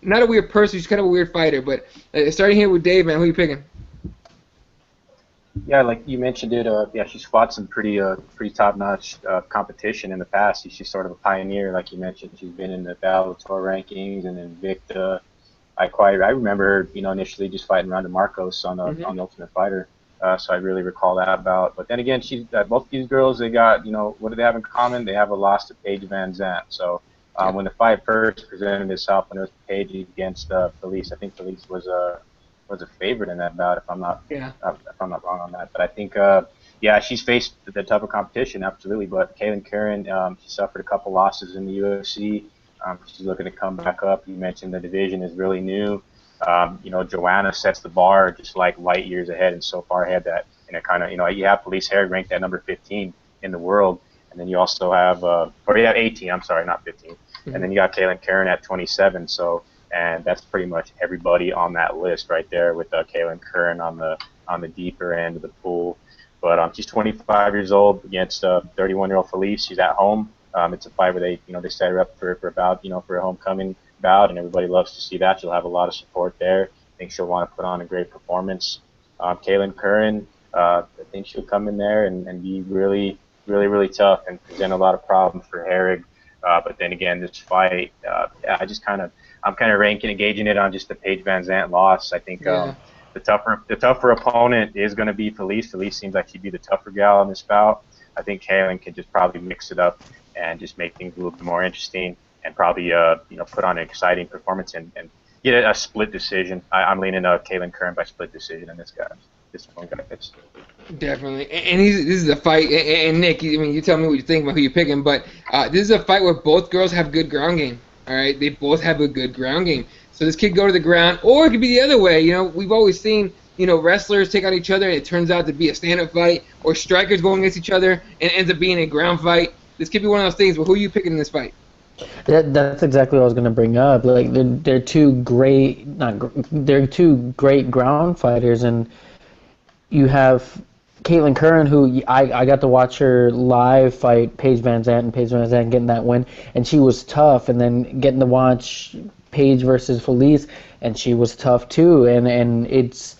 not a weird person. She's kind of a weird fighter. But starting here with Dave, man, who are you picking? Yeah, like you mentioned it. She's fought some pretty top-notch competition in the past. She's sort of a pioneer, like you mentioned. She's been in the Bellator rankings and Invicta. I remember her, initially just fighting Ronda Marcos on the Ultimate Fighter. So I really recall that about. But then again, both these girls, they got, what do they have in common? They have a loss to Paige Van Zandt. So when the fight first presented itself, when it was Paige against Felice, I think Felice was a favorite in that bout, if I'm not wrong on that. But I think she's faced the tougher competition, absolutely. But Kaylin Curran, she suffered a couple losses in the UFC. She's looking to come back up. You mentioned the division is really new. Joanna sets the bar just like light years ahead, and so far ahead that you have Felice Herrig ranked at number 15 in the world, and then you also have 18. I'm sorry, not 15. And then you got Kaylin Curran at 27. So. And that's pretty much everybody on that list right there, with Kaylin Curran on the deeper end of the pool. But she's 25 years old against 31-year-old Felice. She's at home. It's a fight where they set her up for a bout, for a homecoming bout, and everybody loves to see that. She'll have a lot of support there. I think she'll want to put on a great performance. Kaylin Curran, I think she'll come in there and be really, really, really tough and present a lot of problems for Herrig. But then again, this fight, I'm kind of gauging it on just the Paige Van Zandt loss. I think the tougher opponent is going to be Felice. Felice seems like she'd be the tougher gal in this bout. I think Kaylin could just probably mix it up and just make things a little bit more interesting and probably put on an exciting performance and get a split decision. I'm leaning Kaylin Curran by split decision in this one guy. Definitely, and this is a fight. And Nick, you tell me what you think about who you're picking, but this is a fight where both girls have good ground game. All right, they both have a good ground game. So this kid go to the ground, or it could be the other way. We've always seen wrestlers take on each other, and it turns out to be a stand-up fight, or strikers going against each other, and ends up being a ground fight. This could be one of those things. But who are you picking in this fight? That's exactly what I was going to bring up. Like they're two great ground fighters, and you have Caitlin Curran, who I got to watch her live fight Paige Van Zandt, and Paige Van Zandt getting that win, and she was tough. And then getting to watch Paige versus Felice, and she was tough too. And it's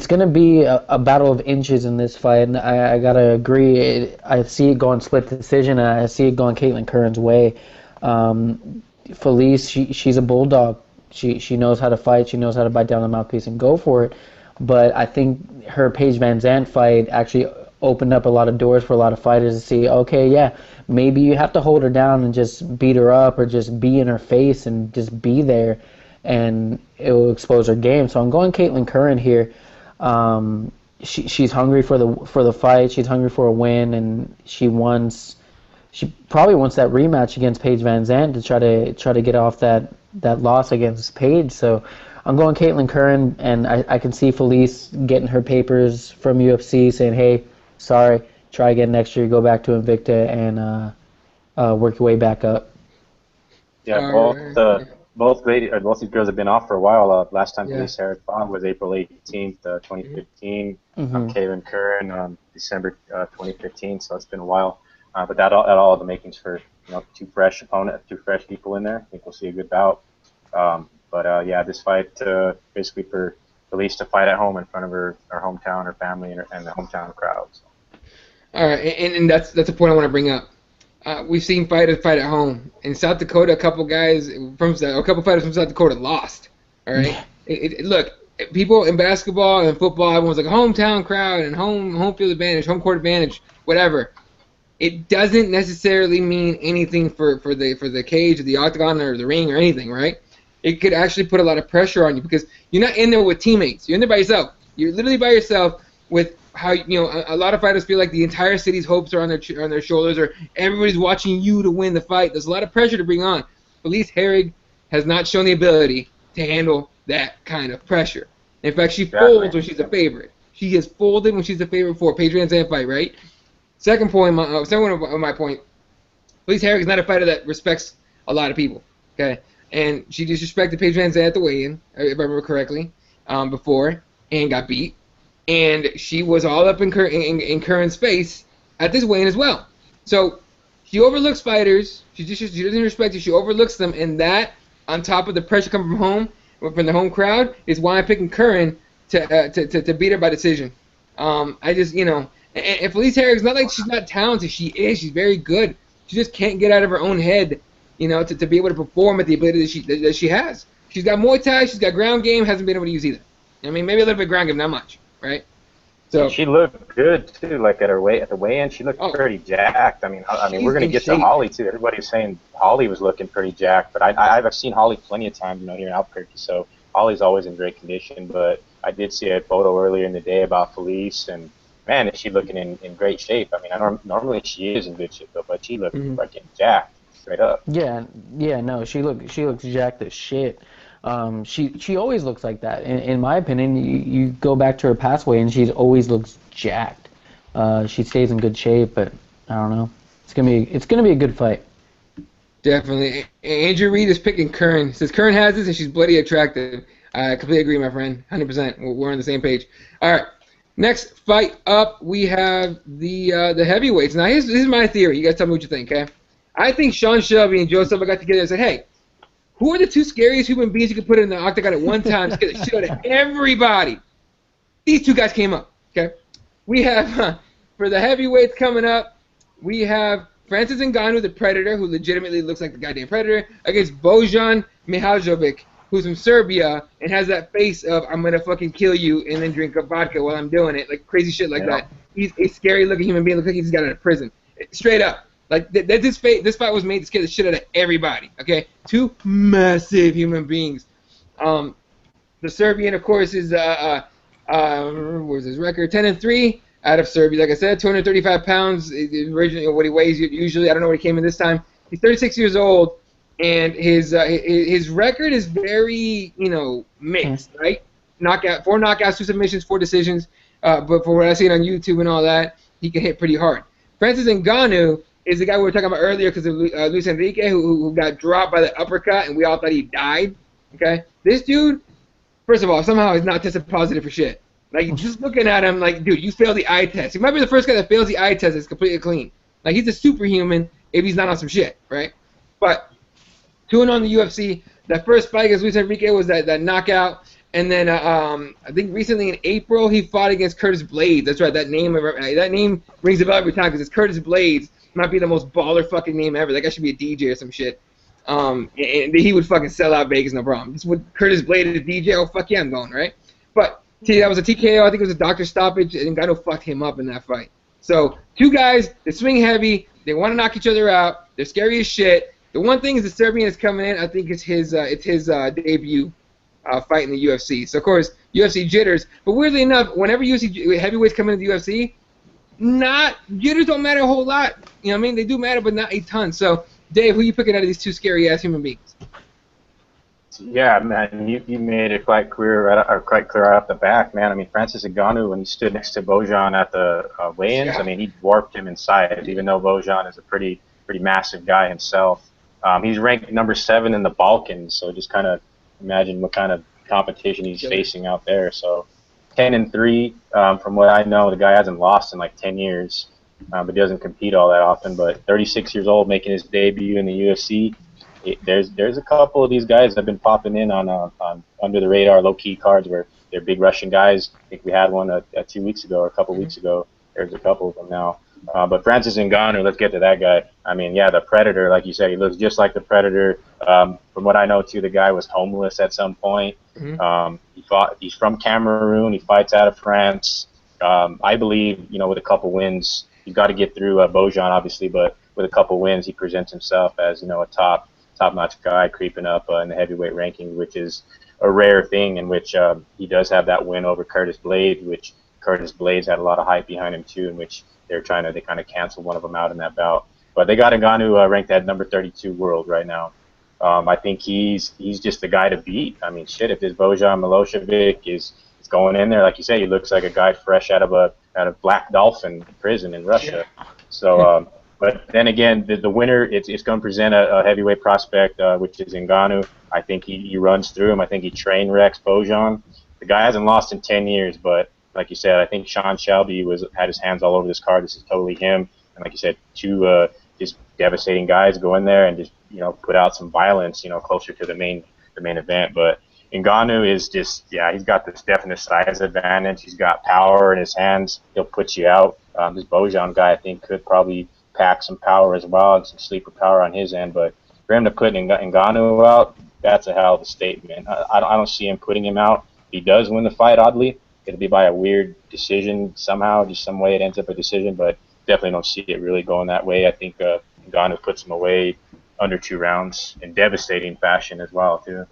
going to be a battle of inches in this fight. And I got to agree. I see it going split decision, and I see it going Caitlin Curran's way. Felice, she's a bulldog. She knows how to fight. She knows how to bite down the mouthpiece and go for it. But I think her Paige Van Zandt fight actually opened up a lot of doors for a lot of fighters to see, okay, yeah, maybe you have to hold her down and just beat her up or just be in her face and just be there, and it will expose her game. So I'm going Caitlin Curran here. She's hungry for the fight. She's hungry for a win, and she probably wants that rematch against Paige Van Zandt to try to get off that loss against Paige. So I'm going Caitlin Curran, and I can see Felice getting her papers from UFC saying, hey, sorry, try again next year, go back to Invicta and work your way back up. Yeah, both these girls have been off for a while. Last time Yeah. Felice Herrig fought was April 18th, 2015. Kaylin Curran, December 2015. So it's been a while. But that all the makings for two fresh people in there. I think we'll see a good bout. But this fight basically for Felice to fight at home in front of her hometown, her family, and the hometown crowd. So. All right, and that's a point I want to bring up. We've seen fighters fight at home. In South Dakota, a couple fighters from South Dakota lost. All right, look, people in basketball and football, everyone's like hometown crowd and home field advantage, home court advantage, whatever. It doesn't necessarily mean anything for the cage or the octagon or the ring or anything, right? It could actually put a lot of pressure on you because you're not in there with teammates. You're in there by yourself. You're literally by yourself with how a lot of fighters feel like the entire city's hopes are on their shoulders or everybody's watching you to win the fight. There's a lot of pressure to bring on. Felice Herrig has not shown the ability to handle that kind of pressure. In fact, she folds when she's a favorite. She has folded when she's a favorite for a Paige VanZant fight, right? Second one of my point, Felice Herrig is not a fighter that respects a lot of people, okay? And she disrespected Paige VanZant at the weigh-in, if I remember correctly, before, and got beat. And she was all up in Curran's face at this weigh-in as well. So she overlooks fighters. She doesn't respect it. She overlooks them, and that, on top of the pressure coming from the home crowd, is why I'm picking Curran to beat her by decision. And Felice Herrig is not like she's not talented. She is. She's very good. She just can't get out of her own head, to be able to perform at the ability that she has. She's got Muay Thai. She's got ground game. Hasn't been able to use either. I mean, maybe a little bit of ground game, not much, right? So she looked good too. Like at the weigh-in, she looked pretty jacked. I mean, we're gonna get to Holly too. Everybody's saying Holly was looking pretty jacked, but I've seen Holly plenty of times, here in Albuquerque. So Holly's always in great condition. But I did see a photo earlier in the day about Felice, and man, is she looking in great shape. I mean, normally she is in good shape though, but she looked like jacked straight up. Yeah, no, she looks jacked as shit. She always looks like that. In my opinion, you go back to her past weight and she always looks jacked. She stays in good shape, but I don't know. It's gonna be a good fight. Definitely. Andrew Reed is picking Curran. Says Curran has this and she's bloody attractive. I completely agree, my friend. 100%. We're on the same page. All right. Next fight up, we have the heavyweights. Now, here's my theory. You guys tell me what you think, okay? I think Sean Shelby and Joe Silva got together and said, hey, who are the two scariest human beings you could put in the octagon at one time to get the shit out of everybody? These two guys came up, okay? We have, for the heavyweights coming up, we have Francis Ngannou, the Predator, who legitimately looks like the goddamn Predator, against Bojan Mihaljevic, who's from Serbia and has that face of I'm gonna fucking kill you and then drink a vodka while I'm doing it, like crazy shit like that. He's a scary looking human being, looks like he's got out of prison. Straight up. Like this fight was made to scare the shit out of everybody. Okay, two massive human beings. The Serbian, of course, is what was his record? 10-3 out of Serbia. Like I said, 235 pounds. Originally, what he weighs usually. I don't know what he came in this time. He's 36 years old, and his record is very mixed. Right? 4 knockouts, 2 submissions, 4 decisions. But for what I've seen on YouTube and all that, he can hit pretty hard. Francis Ngannou is the guy we were talking about earlier because of Luis Enrique, who got dropped by the uppercut, and we all thought he died. Okay? This dude, first of all, somehow is not tested positive for shit. Like, just looking at him, like, dude, you failed the eye test. He might be the first guy that fails the eye test that's completely clean. Like, he's a superhuman if he's not on some shit, right? But 2-0 on the UFC. That first fight against Luis Enrique was that knockout. And then I think recently in April he fought against Curtis Blades. That's right, that name rings a bell every time because it's Curtis Blades. Might be the most baller fucking name ever. That guy should be a DJ or some shit. And he would fucking sell out Vegas, no problem. This would Curtis Blades as a DJ? Oh fuck yeah, I'm going, right? But that was a TKO. I think it was a doctor stoppage, and Ngannou fucked him up in that fight. So 2 guys, they swing heavy. They want to knock each other out. They're scary as shit. The one thing is the Serbian is coming in. I think it's his debut. Fight in the UFC. So, of course, UFC jitters. But weirdly enough, whenever UFC heavyweights come into the UFC, jitters don't matter a whole lot. You know what I mean? They do matter, but not a ton. So, Dave, who are you picking out of these 2 scary-ass human beings? Yeah, man, you made it quite clear right off the back, man. I mean, Francis Ngannou, when he stood next to Bojan at the weigh-ins, I mean, he dwarfed him in size, even though Bojan is a pretty massive guy himself. He's ranked number 7 in the Balkans, so just kind of imagine what kind of competition he's facing out there. So 10-3, from what I know, the guy hasn't lost in like 10 years, but doesn't compete all that often. But 36 years old, making his debut in the UFC. There's a couple of these guys that have been popping in on under the radar, low key cards where they're big Russian guys. I think we had one 2 weeks ago or a couple weeks ago. There's a couple of them now. But Francis Ngannou, let's get to that guy. I mean, yeah, the Predator, like you said, he looks just like the Predator. From what I know, too, the guy was homeless at some point. He's from Cameroon. He fights out of France. I believe, with a couple wins, you've got to get through Bojan, obviously, but with a couple wins, he presents himself as, a top-notch guy creeping up in the heavyweight ranking, which is a rare thing, in which he does have that win over Curtis Blades, which Curtis Blades had a lot of hype behind him, too, in which they kind of canceled one of them out in that bout. But they got Ngannou ranked at number 32 world right now. I think he's just the guy to beat. I mean, shit, if this Bojan Milosevic is going in there, like you say, he looks like a guy fresh out of Black Dolphin prison in Russia. So, but then again, the winner, it's going to present a heavyweight prospect, which is Ngannou. I think he runs through him. I think he train wrecks Bojan. The guy hasn't lost in 10 years, but like you said, I think Sean Shelby had his hands all over this card. This is totally him. And like you said, two just devastating guys go in there and just put out some violence, closer to the main event. But Ngannou is just, he's got this definite size advantage. He's got power in his hands. He'll put you out. This Bojan guy, I think, could probably pack some power as well and some sleeper power on his end. But for him to put Ngannou out, that's a hell of a statement. I don't see him putting him out. If he does win the fight, oddly, it'll be by a weird decision somehow, just some way it ends up a decision, but definitely don't see it really going that way. I think Ngannou puts him away under 2 rounds in devastating fashion as well, too.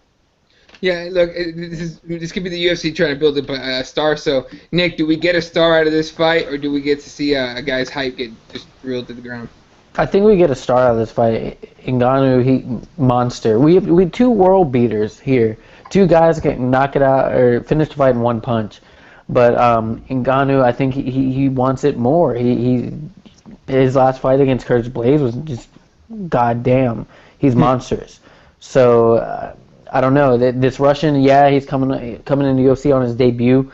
Yeah, look, this could be the UFC trying to build a star. So, Nick, do we get a star out of this fight, or do we get to see a guy's hype get just drilled to the ground? I think we get a star out of this fight. Ngannou, he monster. We have 2 world beaters here. 2 guys can knock it out or finish the fight in 1 punch. But Ngannou, I think he wants it more. His last fight against Curtis Blades was just goddamn. He's monstrous. So I don't know. This Russian, he's coming in the UFC on his debut.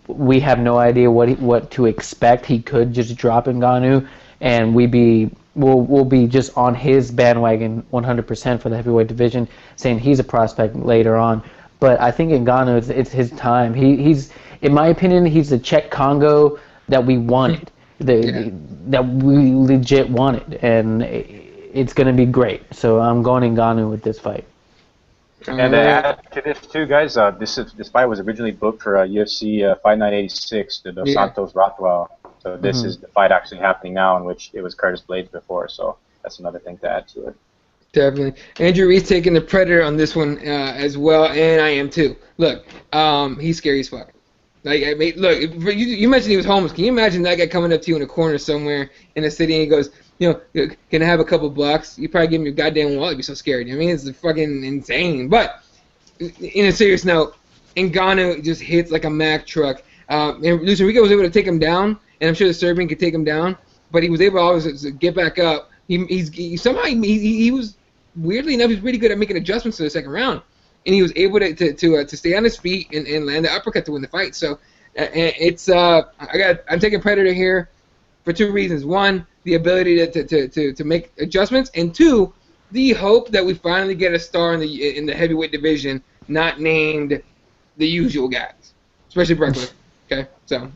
We have no idea what to expect. He could just drop Ngannou, and we'll be just on his bandwagon 100% for the heavyweight division, saying he's a prospect later on. But I think Ngannou, it's his time. He's, in my opinion, he's the Czech Congo that we wanted, that we legit wanted, and it's going to be great. So I'm going Ngannou with this fight. And to add to this too, guys, this fight was originally booked for UFC Fight Night 86, the Dos Santos Rothwell. So this is the fight actually happening now, in which it was Curtis Blades before. So that's another thing to add to it. Definitely. Andrew Reed's taking the Predator on this one as well, and I am too. Look, he's scary as fuck. Like, I mean, look, you mentioned he was homeless. Can you imagine that guy coming up to you in a corner somewhere in a city and he goes, can I have a couple bucks? You probably give him your goddamn wallet. You'd be so scared. I mean, it's fucking insane. But in a serious note, Ngannou just hits like a Mack truck. And Luis Enrique was able to take him down, and I'm sure the Serbian could take him down, but he was able to always get back up. He was, weirdly enough, he's pretty good at making adjustments to the second round, and he was able to stay on his feet and land the uppercut to win the fight. So I'm taking Predator here for 2 reasons. 1, the ability to make adjustments, and 2, the hope that we finally get a star in the heavyweight division, not named the usual guys, especially Brooklyn. Okay, so.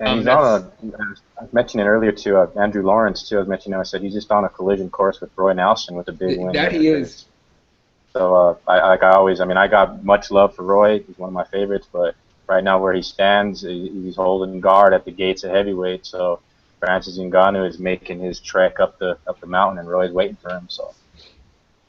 And he's I was mentioning earlier to Andrew Lawrence too. I was mentioning, I said he's just on a collision course with Roy Nelson with a big win. That he is. So I got much love for Roy. He's one of my favorites, but right now where he stands, he's holding guard at the gates of heavyweight. So Francis Ngannou is making his trek up the mountain, and Roy's waiting for him. So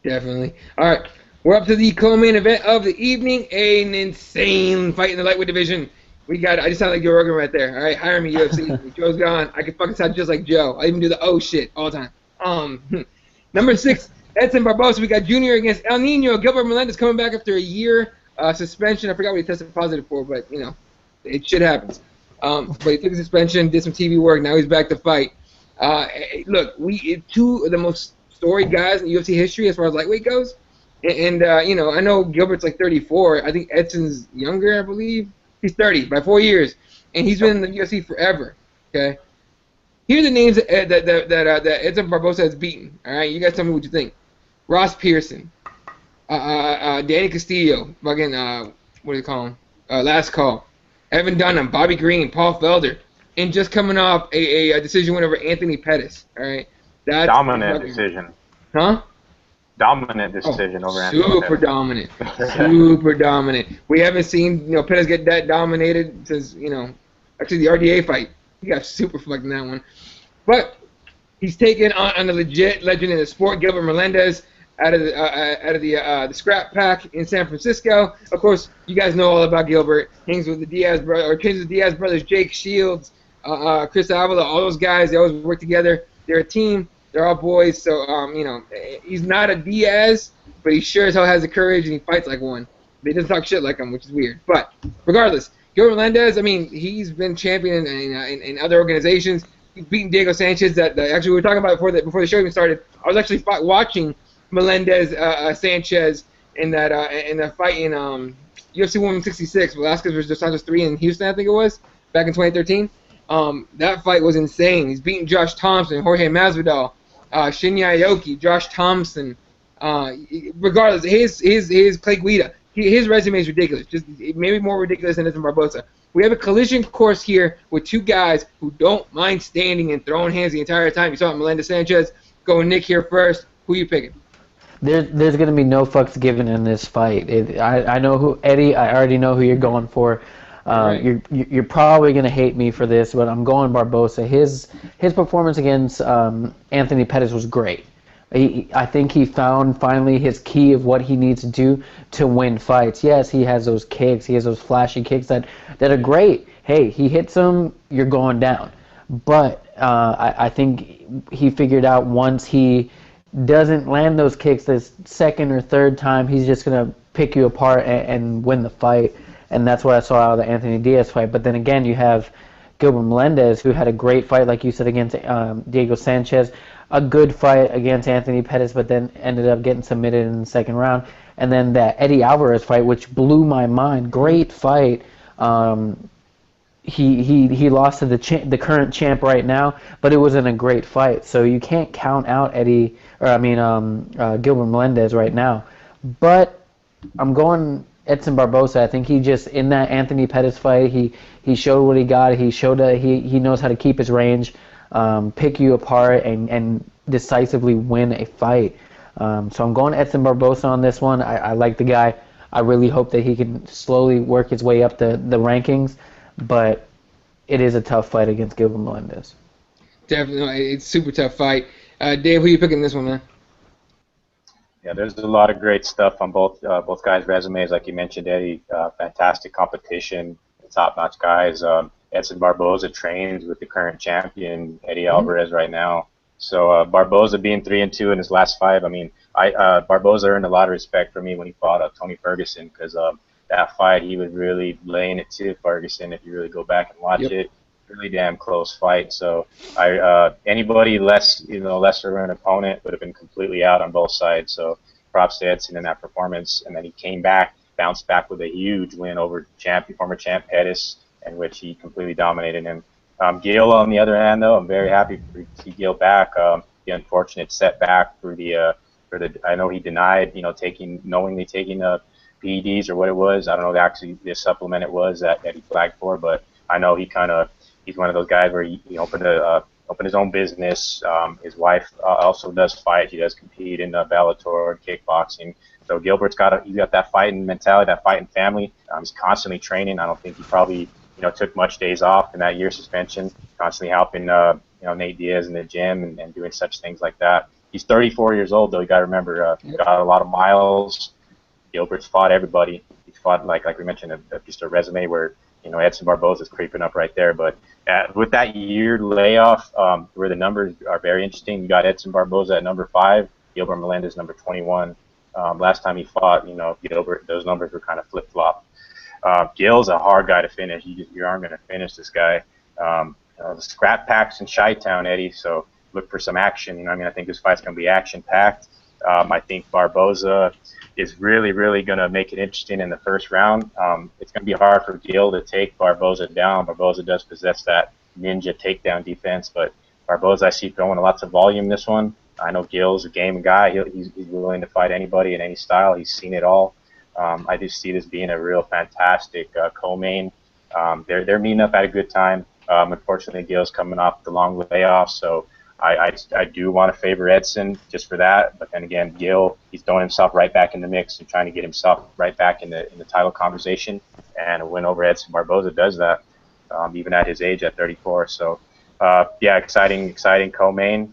definitely. All right, we're up to the co-main event of the evening. An insane fight in the lightweight division. I just sound like Joe Rogan right there. All right, hire me, UFC. Joe's gone. I can fucking sound just like Joe. I even do the shit all the time. Number 6, Edson Barbosa. We got Junior against El Nino. Gilbert Melendez coming back after a year suspension. I forgot what he tested positive for, but it shit happens. But he took a suspension, did some TV work. Now he's back to fight. Look, 2 of the most storied guys in UFC history as far as lightweight goes. And you know, I know Gilbert's like 34. I think Edson's younger, I believe. He's 30 by 4 years, and he's been in the UFC forever. Okay. Here are the names that Edson Barbosa has beaten. All right, you guys tell me what you think. Ross Pearson, Danny Castillo, fucking what do you call him? Last Call, Evan Dunham, Bobby Green, Paul Felder, and just coming off a decision win over Anthony Pettis. All right, that's dominant decision. Huh? Dominant decision over Anthony Super Pettis. dominant, super dominant. We haven't seen Pettis get that dominated since actually the RDA fight. He got super fucked in that one. But he's taken on a legit legend in the sport, Gilbert Melendez, out of the scrap pack in San Francisco. Of course, you guys know all about Gilbert. Hangs with the Diaz brothers, Jake Shields, Chris Avila, all those guys. They always work together. They're a team. They're all boys. So he's not a Diaz, but he sure as hell has the courage and he fights like one. They just talk shit like him, which is weird. But regardless, Gilbert Melendez, I mean, he's been champion in other organizations. He's beaten Diego Sanchez. That actually we were talking about before the show even started. I was actually watching Melendez Sanchez in that fight in UFC 166, Velasquez versus Dos Santos 3 in Houston, I think it was, back in 2013. That fight was insane. He's beaten Josh Thompson, Jorge Masvidal, Shinya Aoki, Josh Thompson. Regardless, his Clay Guida. His resume is ridiculous, just maybe more ridiculous than Edson Barbosa. We have a collision course here with two guys who don't mind standing and throwing hands the entire time. You saw Melendez Sanchez. Go Nick here first. Who are you picking? There's going to be no fucks given in this fight. I know who Eddie. I already know who you're going for. Right. You're probably going to hate me for this, but I'm going Barbosa. His performance against Anthony Pettis was great. I think he found finally his key of what he needs to do to win fights. Yes, he has those kicks. He has those flashy kicks that are great. Hey, he hits them, you're going down. But I think he figured out once he doesn't land those kicks this second or third time, he's just going to pick you apart and win the fight. And that's what I saw out of the Anthony Diaz fight. But then again, you have Gilbert Melendez, who had a great fight, like you said, against Diego Sanchez. A good fight against Anthony Pettis, but then ended up getting submitted in the second round. And then that Eddie Alvarez fight, which blew my mind. Great fight. He lost to the current champ right now, but it wasn't a great fight. So you can't count out Gilbert Melendez right now. But I'm going Edson Barbosa. I think he just, in that Anthony Pettis fight, he showed what he got. He showed that he knows how to keep his range, pick you apart, and decisively win a fight. So I'm going Edson Barbosa on this one. I like the guy. I really hope that he can slowly work his way up the rankings, but it is a tough fight against Gilbert Melendez. Definitely, it's a super tough fight. Dave, who are you picking this one, man? Yeah, there's a lot of great stuff on both guys' resumes. Like you mentioned, Eddie, fantastic competition, top-notch guys. Edson Barbosa trains with the current champion, Eddie Alvarez, right now. So Barbosa being 3-2 in his last five, I mean, Barbosa earned a lot of respect for me when he fought Tony Ferguson, because that fight he was really laying it to Ferguson. If you really go back and watch it, really damn close fight. So anybody lesser of an opponent would have been completely out on both sides. So props to Edson in that performance, and then he came back, bounced back with a huge win over former champ Pettis, in which he completely dominated him. Gil, on the other hand, though, I'm very happy to see Gil back. The unfortunate setback for the I know he denied, knowingly taking PEDs or what it was. I don't know actually the supplement it was that he flagged for, but I know he's one of those guys where he opened his own business. His wife also does fight. He does compete in Bellator and kickboxing. So Gilbert's got that fighting mentality, that fighting family. He's constantly training. I don't think he probably took much days off in that year suspension. Constantly helping Nate Diaz in the gym and doing such things like that. He's 34 years old though. You got to remember, he's got a lot of miles. Gilbert's fought everybody. He's fought like we mentioned, just a resume where Edson Barbosa is creeping up right there. But with that year layoff, where the numbers are very interesting, you got Edson Barbosa at number 5, Gilbert Melendez number 21. Last time he fought, Gilbert, those numbers were kind of flip-flop. Gil's a hard guy to finish. You aren't going to finish this guy. The scrap packs in Chi-Town, Eddie. So look for some action. You know, I mean, I think this fight's going to be action-packed. I think Barboza is really going to make it interesting in the first round. It's going to be hard for Gil to take Barboza down. Barboza does possess that ninja takedown defense, but Barboza I see throwing lots of volume this one. I know Gil's a game guy. He's willing to fight anybody in any style. He's seen it all. I just see this being a real fantastic co-main. They're meeting up at a good time. Unfortunately, Gil's coming off the long layoff, so I do want to favor Edson just for that. But then again, Gil, he's throwing himself right back in the mix and trying to get himself right back in the title conversation. And a win over Edson Barboza does that, even at his age at 34. So, yeah, exciting co-main.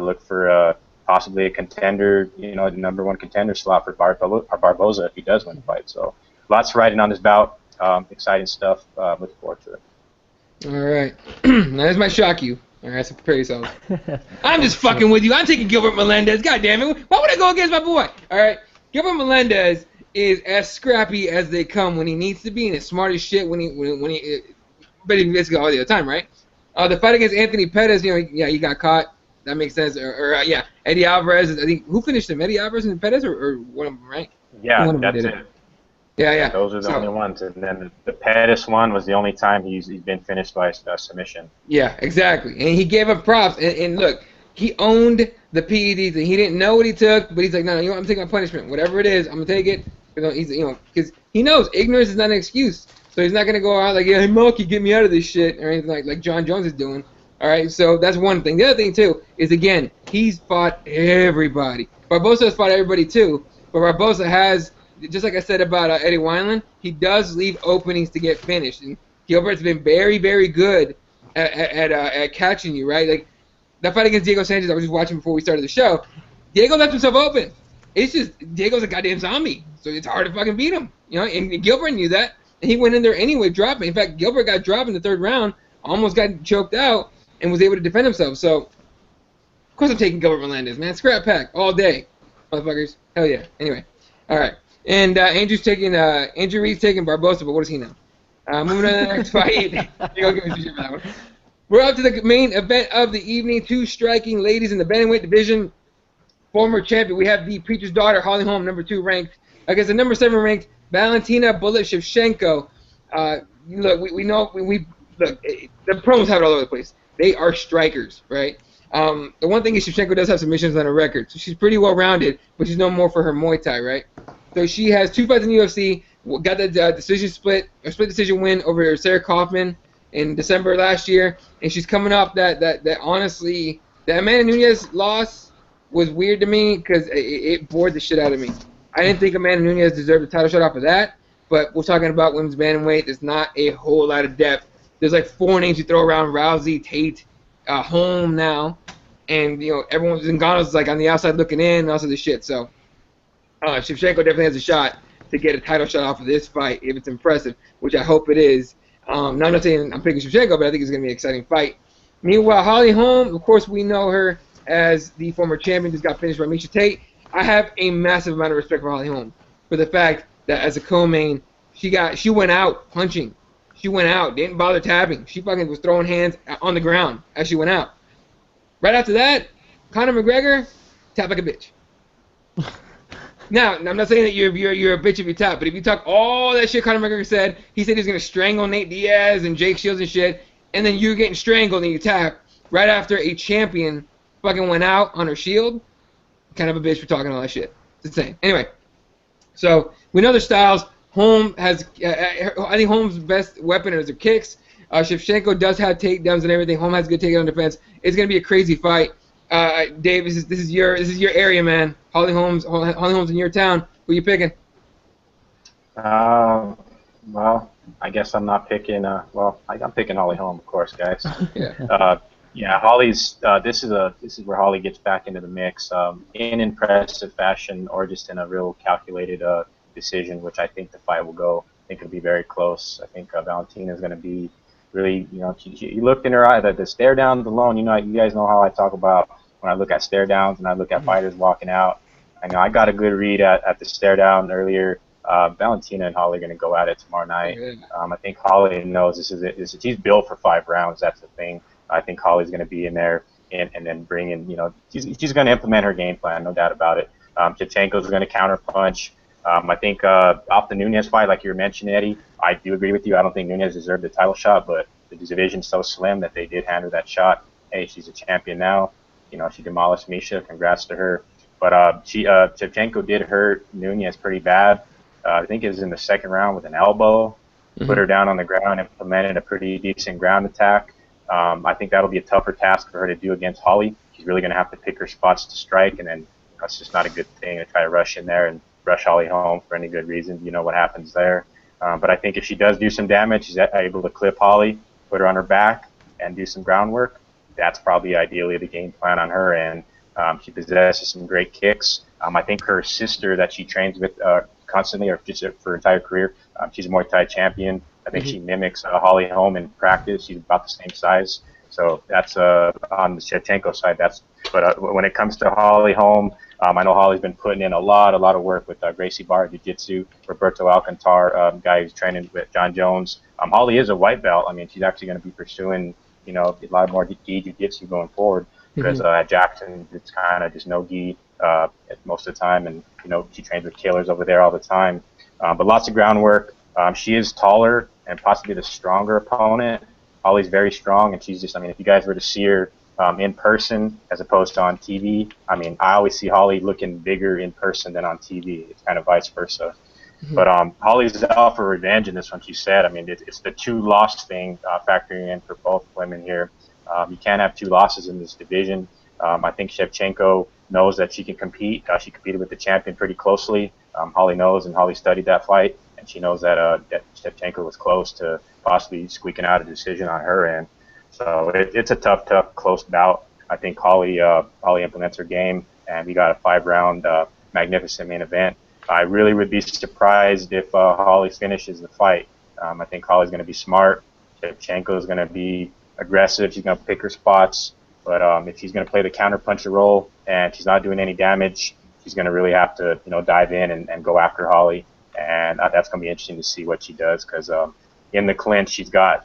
Look for possibly a contender, you know, the #1 contender slot for Barboza if he does win the fight. So, lots riding on this bout. Exciting stuff. Looking forward to it. All right. Now, this might shock you. All right, so prepare yourselves. I'm just fucking with you. I'm taking Gilbert Melendez. God damn it. Why would I go against my boy? All right. Gilbert Melendez is as scrappy as they come when he needs to be, and as smart as shit when he but he basically all the other time, right? The fight against Anthony Pettis, you know, yeah, he got caught. That makes sense. Yeah, Eddie Alvarez. I think who finished him? Eddie Alvarez and Pettis, or one of them, right? Yeah, that's it. Yeah. Those are the only ones, and then the Pettis one was the only time he's been finished by submission. Yeah, exactly. And he gave up props. And look, he owned the PEDs, and he didn't know what he took, but he's like, no, you know what, I'm taking my punishment. Whatever it is, I'm gonna take it. Because he knows ignorance is not an excuse. So he's not gonna go out like, yeah, hey, Milky, get me out of this shit, or anything like John Jones is doing. All right, so that's one thing. The other thing too is, again, he's fought everybody. Barboza has fought everybody too, but Barboza has, just like I said about Eddie Wineland, he does leave openings to get finished. And Gilbert's been very, very good at catching you, right? Like that fight against Diego Sanchez I was just watching before we started the show. Diego left himself open. It's just Diego's a goddamn zombie, so it's hard to fucking beat him, you know. And Gilbert knew that, and he went in there anyway, dropping. In fact, Gilbert got dropped in the third round, almost got choked out, and was able to defend himself. So, of course, I'm taking Gilbert Melendez, man. Scrap pack all day, motherfuckers. Hell yeah. Anyway, all right. And Andrew Reed's taking Barboza, but what does he know? Moving on to the next fight. We're up to the main event of the evening. Two striking ladies in the bantamweight division. Former champion. We have the preacher's daughter, Holly Holm, #2 ranked, against the #7 ranked Valentina Shevchenko. Look, we know look. The promos have it all over the place. They are strikers, right? The one thing is Shevchenko does have submissions on her record, so she's pretty well-rounded, but she's known more for her Muay Thai, right? So she has 2 fights in the UFC, got the split decision win over Sarah Kaufman in December last year, and she's coming off that honestly, that Amanda Nunes loss was weird to me because it bored the shit out of me. I didn't think Amanda Nunes deserved a title shot off of that, but we're talking about women's bantamweight. There's not a whole lot of depth. There's like 4 names you throw around: Rousey, Tate, Holm now, and you know everyone's Ngannou's like on the outside looking in, and all sorts of shit. So Shevchenko definitely has a shot to get a title shot off of this fight if it's impressive, which I hope it is. Now I'm not saying I'm picking Shevchenko, but I think it's going to be an exciting fight. Meanwhile, Holly Holm, of course, we know her as the former champion, just got finished by Miesha Tate. I have a massive amount of respect for Holly Holm for the fact that as a co-main, she went out punching. She went out, didn't bother tapping. She fucking was throwing hands on the ground as she went out. Right after that, Conor McGregor, tap like a bitch. Now, I'm not saying that you're a bitch if you tap, but if you talk all that shit Conor McGregor said, he said he was going to strangle Nate Diaz and Jake Shields and shit, and then you're getting strangled and you tap right after a champion fucking went out on her shield. Kind of a bitch for talking all that shit. It's insane. Anyway, so we know their styles. Holm has, I think Holm's best weapon is her kicks. Shevchenko does have takedowns and everything. Holm has good takedown defense. It's going to be a crazy fight. Dave, this is your area, man. Holly Holm's in your town. Who you picking? Well, I guess I'm not picking. I'm picking Holly Holm, of course, guys. Yeah. Holly's. This is where Holly gets back into the mix in impressive fashion, or just in a real calculated decision, which I think the fight will go. I think it'll be very close. I think Valentina is going to be really, you know, you looked in her eye, that the stare downs alone, you know, you guys know how I talk about when I look at stare downs and I look at fighters walking out. I know I got a good read at the stare down earlier. Valentina and Holly are going to go at it tomorrow night. I think Holly knows this is it. She's built for 5 rounds. That's the thing. I think Holly's going to be in there and then bring in, she's going to implement her game plan, no doubt about it. Shevchenko's going to counterpunch. I think off the Nunes fight, like you were mentioning, Eddie, I do agree with you. I don't think Nunes deserved the title shot, but the division's so slim that they did hand her that shot. Hey, she's a champion now. She demolished Misha. Congrats to her. But Shevchenko did hurt Nunes pretty bad. I think it was in the second round with an elbow. Put her down on the ground, implemented a pretty decent ground attack. I think that'll be a tougher task for her to do against Holly. She's really going to have to pick her spots to strike, and then that's just not a good thing to try to rush in there and rush Holly home for any good reason. You know what happens there. But I think if she does do some damage, she's able to clip Holly, put her on her back, and do some groundwork. That's probably ideally the game plan on her end. She possesses some great kicks. I think her sister that she trains with constantly, or just for her entire career, she's a Muay Thai champion. I think she mimics Holly Holm in practice. She's about the same size. So that's on the Shevchenko side. But when it comes to Holly Holm, I know Holly's been putting in a lot of work with Gracie Barra Jiu-Jitsu, Roberto Alcantar, guy who's training with John Jones. Holly is a white belt. I mean, she's actually going to be pursuing, a lot more gi jiu-jitsu going forward, because at Jackson it's kind of just no gi most of the time, and she trains with killers over there all the time. But lots of groundwork. She is taller and possibly the stronger opponent. Holly's very strong, and she's just, if you guys were to see her in person as opposed to on TV, I always see Holly looking bigger in person than on TV. It's kind of vice versa. But Holly's out for revenge in this one, she said. It's the 2-loss thing factoring in for both women here. You can't have 2 losses in this division. I think Shevchenko knows that she can compete. She competed with the champion pretty closely. Holly knows, and Holly studied that fight, and she knows that Shevchenko was close to possibly squeaking out a decision on her end. So it's a tough, close bout. I think Holly implements her game, and we got a 5-round magnificent main event. I really would be surprised if Holly finishes the fight. I think Holly's going to be smart. Shevchenko is going to be aggressive. She's going to pick her spots. But if she's going to play the counterpuncher role and she's not doing any damage, she's going to really have to, dive in and go after Holly. And that's going to be interesting to see what she does, because in the clinch, she's got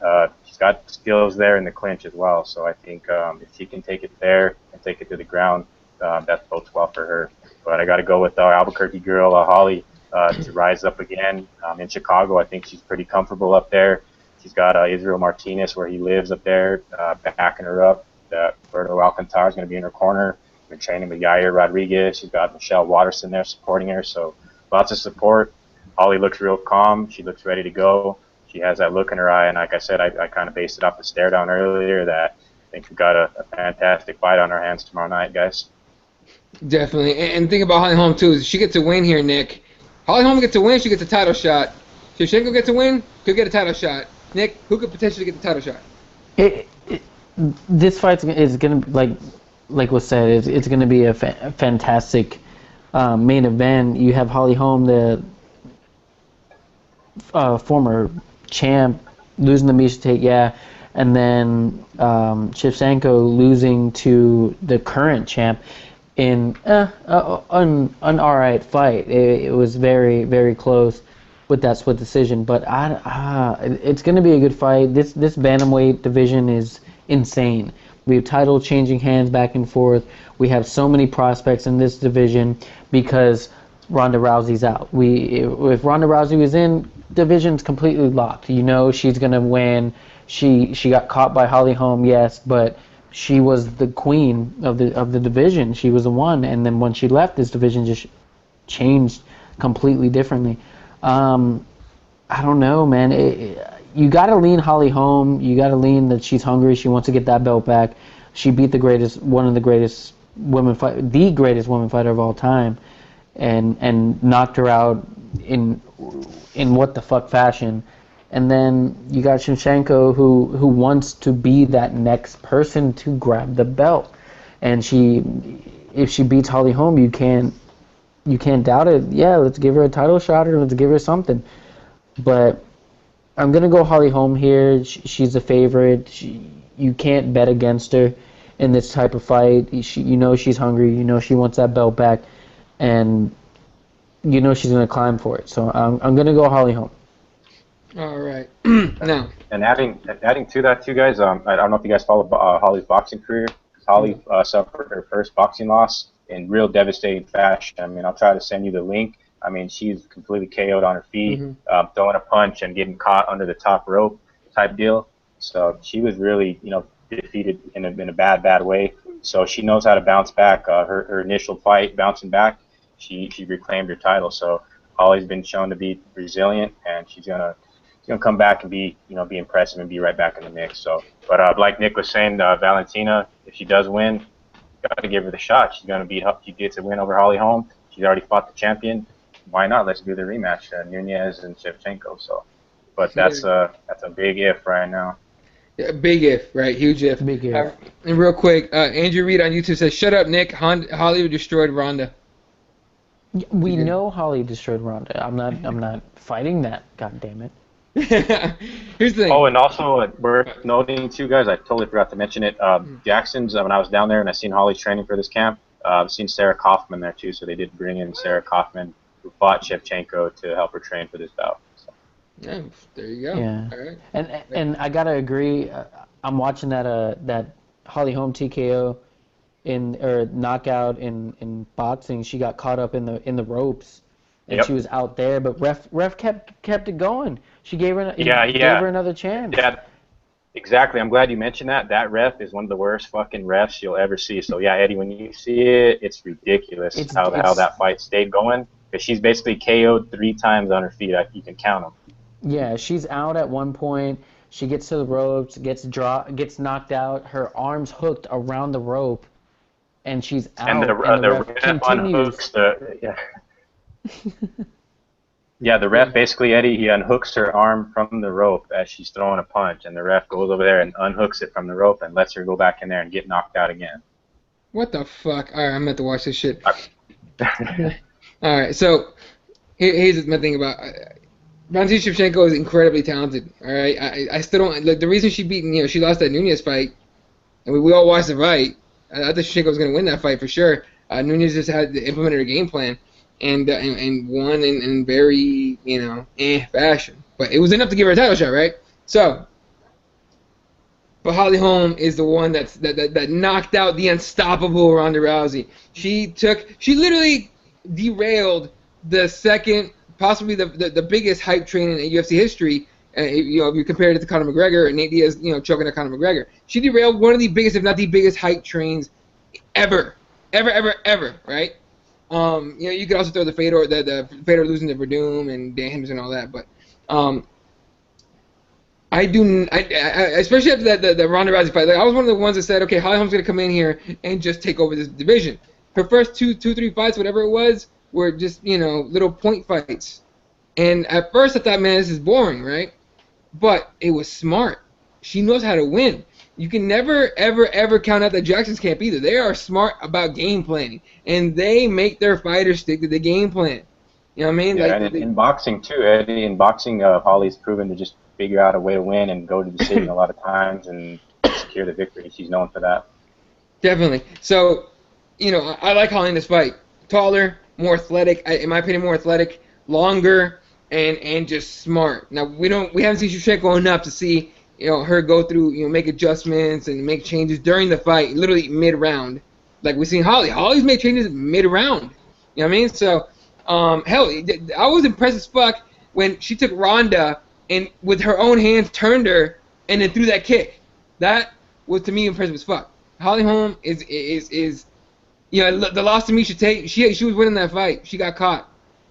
skills there in the clinch as well. So I think if she can take it there and take it to the ground, that bodes well for her. But I got to go with our Albuquerque girl, Holly, to rise up again. In Chicago, I think she's pretty comfortable up there. She's got Israel Martinez, where he lives up there, backing her up. Roberto Alcantar is going to be in her corner. Been training with Yair Rodriguez. She's got Michelle Watterson there supporting her. So lots of support. Holly looks real calm. She looks ready to go. She has that look in her eye. And like I said, I kind of based it off the stare down earlier that I think we've got a fantastic fight on our hands tomorrow night, guys. Definitely. And think about Holly Holm, too. She gets a win here, Nick. Holly Holm gets a win, she gets a title shot. Shevchenko gets a win, could get a title shot. Nick, who could potentially get the title shot? This fight is going to be, like was said, it's going to be a fantastic main event. You have Holly Holm, the former champ, losing to Misha Tate, and then Shevchenko losing to the current champ in an alright fight. It was very, very close with that split decision, but it's going to be a good fight. This bantamweight division is insane. We have title changing hands back and forth. We have so many prospects in this division because Ronda Rousey's out. If Ronda Rousey was in, division's completely locked. She's going to win. She got caught by Holly Holm, yes, but she was the queen of the division. She was the one, and then when she left, this division just changed completely differently. I don't know, man. You got to lean Holly Holm. You got to lean that she's hungry. She wants to get that belt back. She beat the greatest women fighter of all time, and knocked her out in what the fuck fashion. And then you got Shevchenko, who wants to be that next person to grab the belt. And if she beats Holly Holm, you can't doubt it. Yeah, let's give her a title shot or let's give her something. But I'm gonna go Holly Holm here. She's a favorite. You can't bet against her in this type of fight. She's hungry. She wants that belt back, and she's gonna climb for it. So I'm gonna go Holly Holm. All right. Now. And adding to that, too, guys. I don't know if you guys follow Holly's boxing career. Holly suffered her first boxing loss in real devastating fashion. I mean, I'll try to send you the link. I mean, she's completely KO'd on her feet, throwing a punch and getting caught under the top rope type deal. So she was really, defeated in a bad way. So she knows how to bounce back. Her initial fight, bouncing back, she reclaimed her title. So Holly's been shown to be resilient, and she's gonna come back and be impressive and be right back in the mix. So, but like Nick was saying, Valentina, if she does win, got to give her the shot. She's gonna she gets a win over Holly Holm. She's already fought the champion. Why not? Let's do the rematch, Nunez and Shevchenko. So, but that's a big if right now. Yeah, big if, right? Huge if. Big if. And real quick, Andrew Reed on YouTube says, "Shut up, Nick. Holly destroyed Ronda." We know Holly destroyed Ronda. I'm not fighting that. God damn it. Here's the thing. Oh, and also worth noting too, guys. I totally forgot to mention it. Jackson's. When I was down there and I seen Holly's training for this camp, I've seen Sarah Kaufman there too. So they did bring in Sarah Kaufman, who fought Shevchenko, to help her train for this bout. So. Yeah, there you go. Yeah. All right. And I gotta agree. I'm watching that Holly Holm TKO or knockout in boxing. She got caught up in the ropes, and she was out there. But ref kept it going. She gave her gave her another chance. Yeah. Exactly. I'm glad you mentioned that. That ref is one of the worst fucking refs you'll ever see. So yeah, Eddie, when you see it, it's ridiculous how that fight stayed going. Because she's basically KO'd 3 times on her feet. You can count them. Yeah, she's out at one point. She gets to the ropes, gets knocked out. Her arms hooked around the rope, and she's out. And the ref unhooks the ref basically, Eddie, he unhooks her arm from the rope as she's throwing a punch, and the ref goes over there and unhooks it from the rope and lets her go back in there and get knocked out again. What the fuck? All right, I'm going to watch this shit. All right, so here's my thing about Valentina Shevchenko is incredibly talented. All right, I still don't like the reason she beat. She lost that Nunez fight, and we all watched the fight. I thought Shevchenko was going to win that fight for sure. Nunez just had implemented a game plan and won in very fashion, but it was enough to give her a title shot, right? So, but Holly Holm is the one that knocked out the unstoppable Ronda Rousey. She literally derailed the second, possibly the biggest hype train in UFC history. If you compare it to Conor McGregor and Nate Diaz, choking at Conor McGregor, she derailed one of the biggest, if not the biggest, hype trains ever, right? You could also throw the Fedor losing to Verdum and Dan Henderson and all that, but I especially after the Ronda Rousey fight, I was one of the ones that said, okay, Holly Holm's gonna come in here and just take over this division. Her first two, 3 fights, whatever it was, were just, little point fights. And at first I thought, man, this is boring, right? But it was smart. She knows how to win. You can never, ever, ever count out the Jacksons camp either. They are smart about game planning. And they make their fighters stick to the game plan. You know what I mean? Yeah, and in boxing too, Eddie. In boxing, Holly's proven to just figure out a way to win and go to the decision a lot of times and secure the victory. She's known for that. Definitely. So, I like Holly in this fight. Taller, more athletic, in my opinion, more athletic, longer, and just smart. Now we haven't seen Shevchenko enough to see her go through make adjustments and make changes during the fight, literally mid round, like we've seen Holly. Holly's made changes mid round. You know what I mean? So hell, I was impressed as fuck when she took Ronda and with her own hands turned her and then threw that kick. That was to me impressive as fuck. Holly Holm is the loss to me should take. She was winning that fight. She got caught.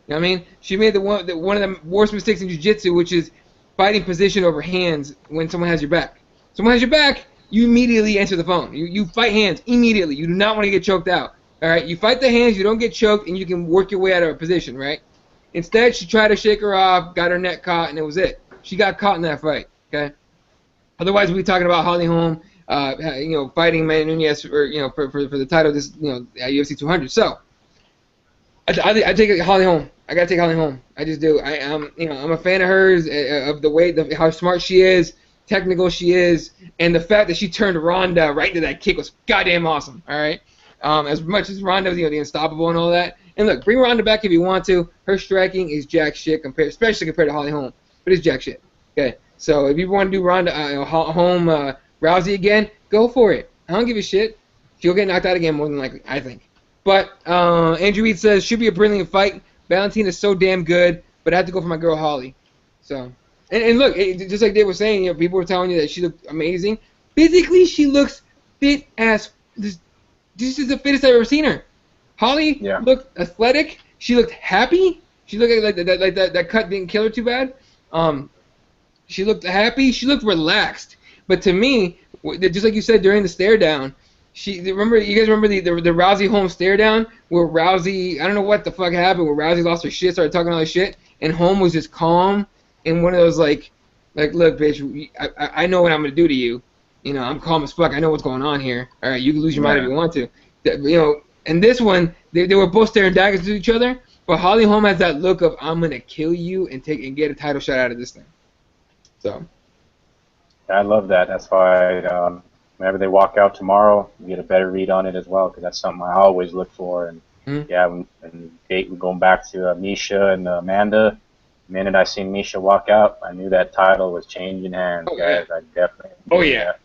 You know what I mean? She made one of the worst mistakes in jiu-jitsu, which is fighting position over hands when someone has your back. Someone has your back, you immediately answer the phone. You fight hands immediately. You do not want to get choked out. All right? You fight the hands, you don't get choked, and you can work your way out of a position, right? Instead, she tried to shake her off, got her neck caught, and it was it. She got caught in that fight. Okay. Otherwise, we'd be talking about Holly Holm, fighting Amanda Nunes for the title this at UFC 200. So I take Holly Holm. I gotta take Holly Holm. I just do. I'm a fan of hers, of the way how smart she is, technical she is, and the fact that she turned Ronda right into that kick was goddamn awesome. All right. As much as Ronda was the unstoppable and all that. And look, bring Ronda back if you want to. Her striking is jack shit especially compared to Holly Holm. But it's jack shit. Okay. So if you want to do Ronda Holm Rousey again, go for it. I don't give a shit. She'll get knocked out again more than likely, I think. But Andrew Reed says, should be a brilliant fight. Valentina is so damn good, but I have to go for my girl Holly. So, and look, just like Dave was saying, you know, people were telling you that she looked amazing. Physically, she looks fit as this is the fittest I've ever seen her. Holly looked athletic. She looked happy. She looked like that cut didn't kill her too bad. She looked happy. She looked relaxed. But to me, just like you said during the stare down, you guys remember the Rousey Holmes stare down where Rousey, I don't know what the fuck happened, where Rousey lost her shit, started talking all this shit, and Holmes was just calm and one of those like look, bitch, I know what I'm gonna do to you. You know, I'm calm as fuck. I know what's going on here. All right, you can lose your mind if you want to. You know, and this one, they were both staring daggers to each other, but Holly Holm has that look of I'm gonna kill you and get a title shot out of this thing. So. I love that. That's why whenever they walk out tomorrow, you get a better read on it as well, because that's something I always look for. And when going back to Misha and Amanda, the minute I seen Misha walk out, I knew that title was changing hands, guys. I definitely. Oh yeah. That.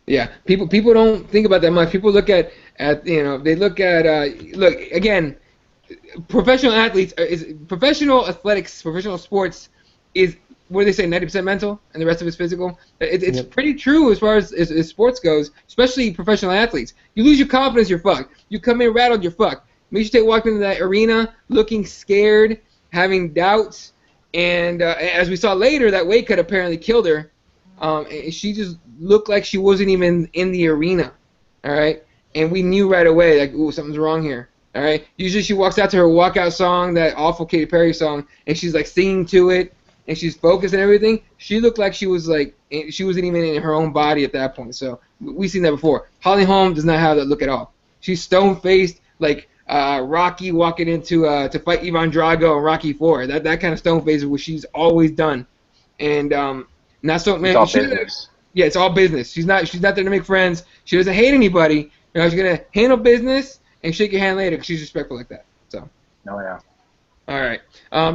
Yeah. People don't think about that much. People look at you know, they look at look again. Professional athletics, professional sports is. What do they say, 90% mental, and the rest of it's physical? It's pretty true as far as sports goes, especially professional athletes. You lose your confidence, you're fucked. You come in rattled, you're fucked. Misha Tate walked into that arena looking scared, having doubts, and as we saw later, that weight cut apparently killed her. She just looked like she wasn't even in the arena, all right? And we knew right away, like, ooh, something's wrong here, all right? Usually she walks out to her walkout song, that awful Katy Perry song, and she's, like, singing to it, and she's focused and everything. She looked like she wasn't even in her own body at that point. So we've seen that before. Holly Holm does not have that look at all. She's stone-faced like Rocky walking into to fight Ivan Drago in Rocky IV. That kind of stone-face is what she's always done. And not so man. It's all business. Yeah, it's all business. She's not there to make friends. She doesn't hate anybody. You know, she's gonna handle business and shake your hand later because she's respectful like that. So. Oh yeah. All right.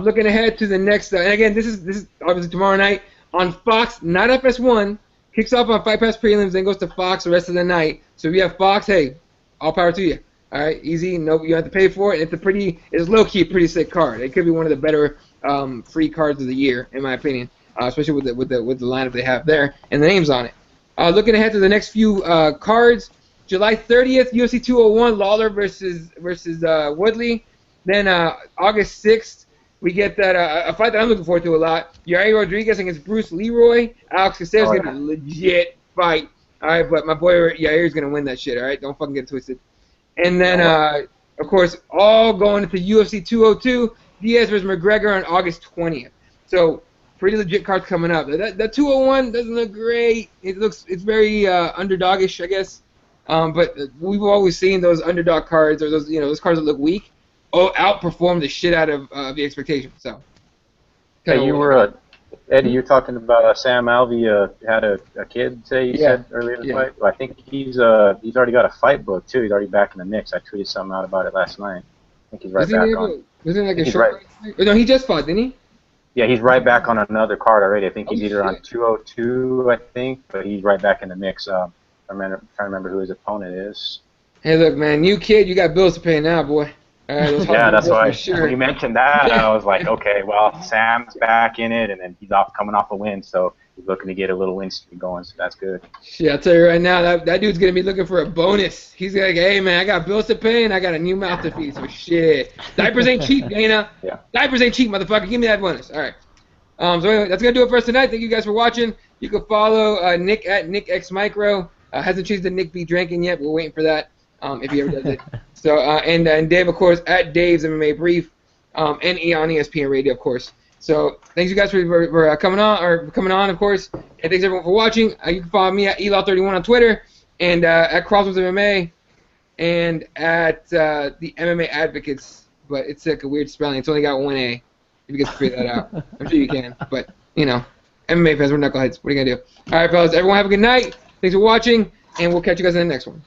Looking ahead to the next, and again, this is obviously tomorrow night on Fox, not FS1. Kicks off on Fight Pass prelims, then goes to Fox the rest of the night. So if you have Fox, hey, all power to you. All right, easy. No, you have to pay for it. It's low key a pretty sick card. It could be one of the better free cards of the year, in my opinion, especially with the lineup they have there and the names on it. Looking ahead to the next few cards, July 30th, UFC 201, Lawler versus Woodley. Then August 6th, we get that a fight that I'm looking forward to a lot. Yair Rodriguez against Bruce Leroy. Alex Caceres is going to be a legit fight. All right, but my boy Yair is going to win that shit, all right? Don't fucking get it twisted. And then, of course, all going into UFC 202, Diaz versus McGregor on August 20th. So pretty legit cards coming up. That 201 doesn't look great. It's very underdogish, I guess. But we've always seen those underdog cards or those cards that look weak. Outperform the shit out of the expectation. So. Hey, you were Eddie. You're talking about Sam Alvey had a kid. You said earlier in the fight. Well, I think he's already got a fight book too. He's already back in the mix. I tweeted something out about it last night. I think he's right back on. Wasn't it like a short? Right. No, he just fought, didn't he? Yeah, he's right back on another card already. I think he's either on 202, I think, but he's right back in the mix. I'm trying to remember who his opponent is. Hey, look, man, you kid, you got bills to pay now, boy. Yeah, that's why when you mentioned that, I was like, okay, well, Sam's back in it, and then he's coming off a win, so he's looking to get a little win streak going, so that's good. Shit, I'll tell you right now, that dude's going to be looking for a bonus. He's like, hey, man, I got bills to pay, and I got a new mouth to feed, so shit. Diapers ain't cheap, Dana. Yeah. Diapers ain't cheap, motherfucker. Give me that bonus. All right. So anyway, that's going to do it for us tonight. Thank you guys for watching. You can follow Nick at NickXMicro. Hasn't changed the Nick B Drinking yet. We're waiting for that. If he ever does it. So and Dave, of course, at Dave's MMA Brief, and on ESPN Radio, of course. So thanks you guys for coming on, of course, and thanks everyone for watching. You can follow me at ELaw31 on Twitter, and at CrossBonesMMA, and at the MMA Advocates. But it's like a weird spelling. It's only got one A. If you can figure that out, I'm sure you can. But MMA fans, we're knuckleheads. What are you gonna do? All right, fellas. Everyone have a good night. Thanks for watching, and we'll catch you guys in the next one.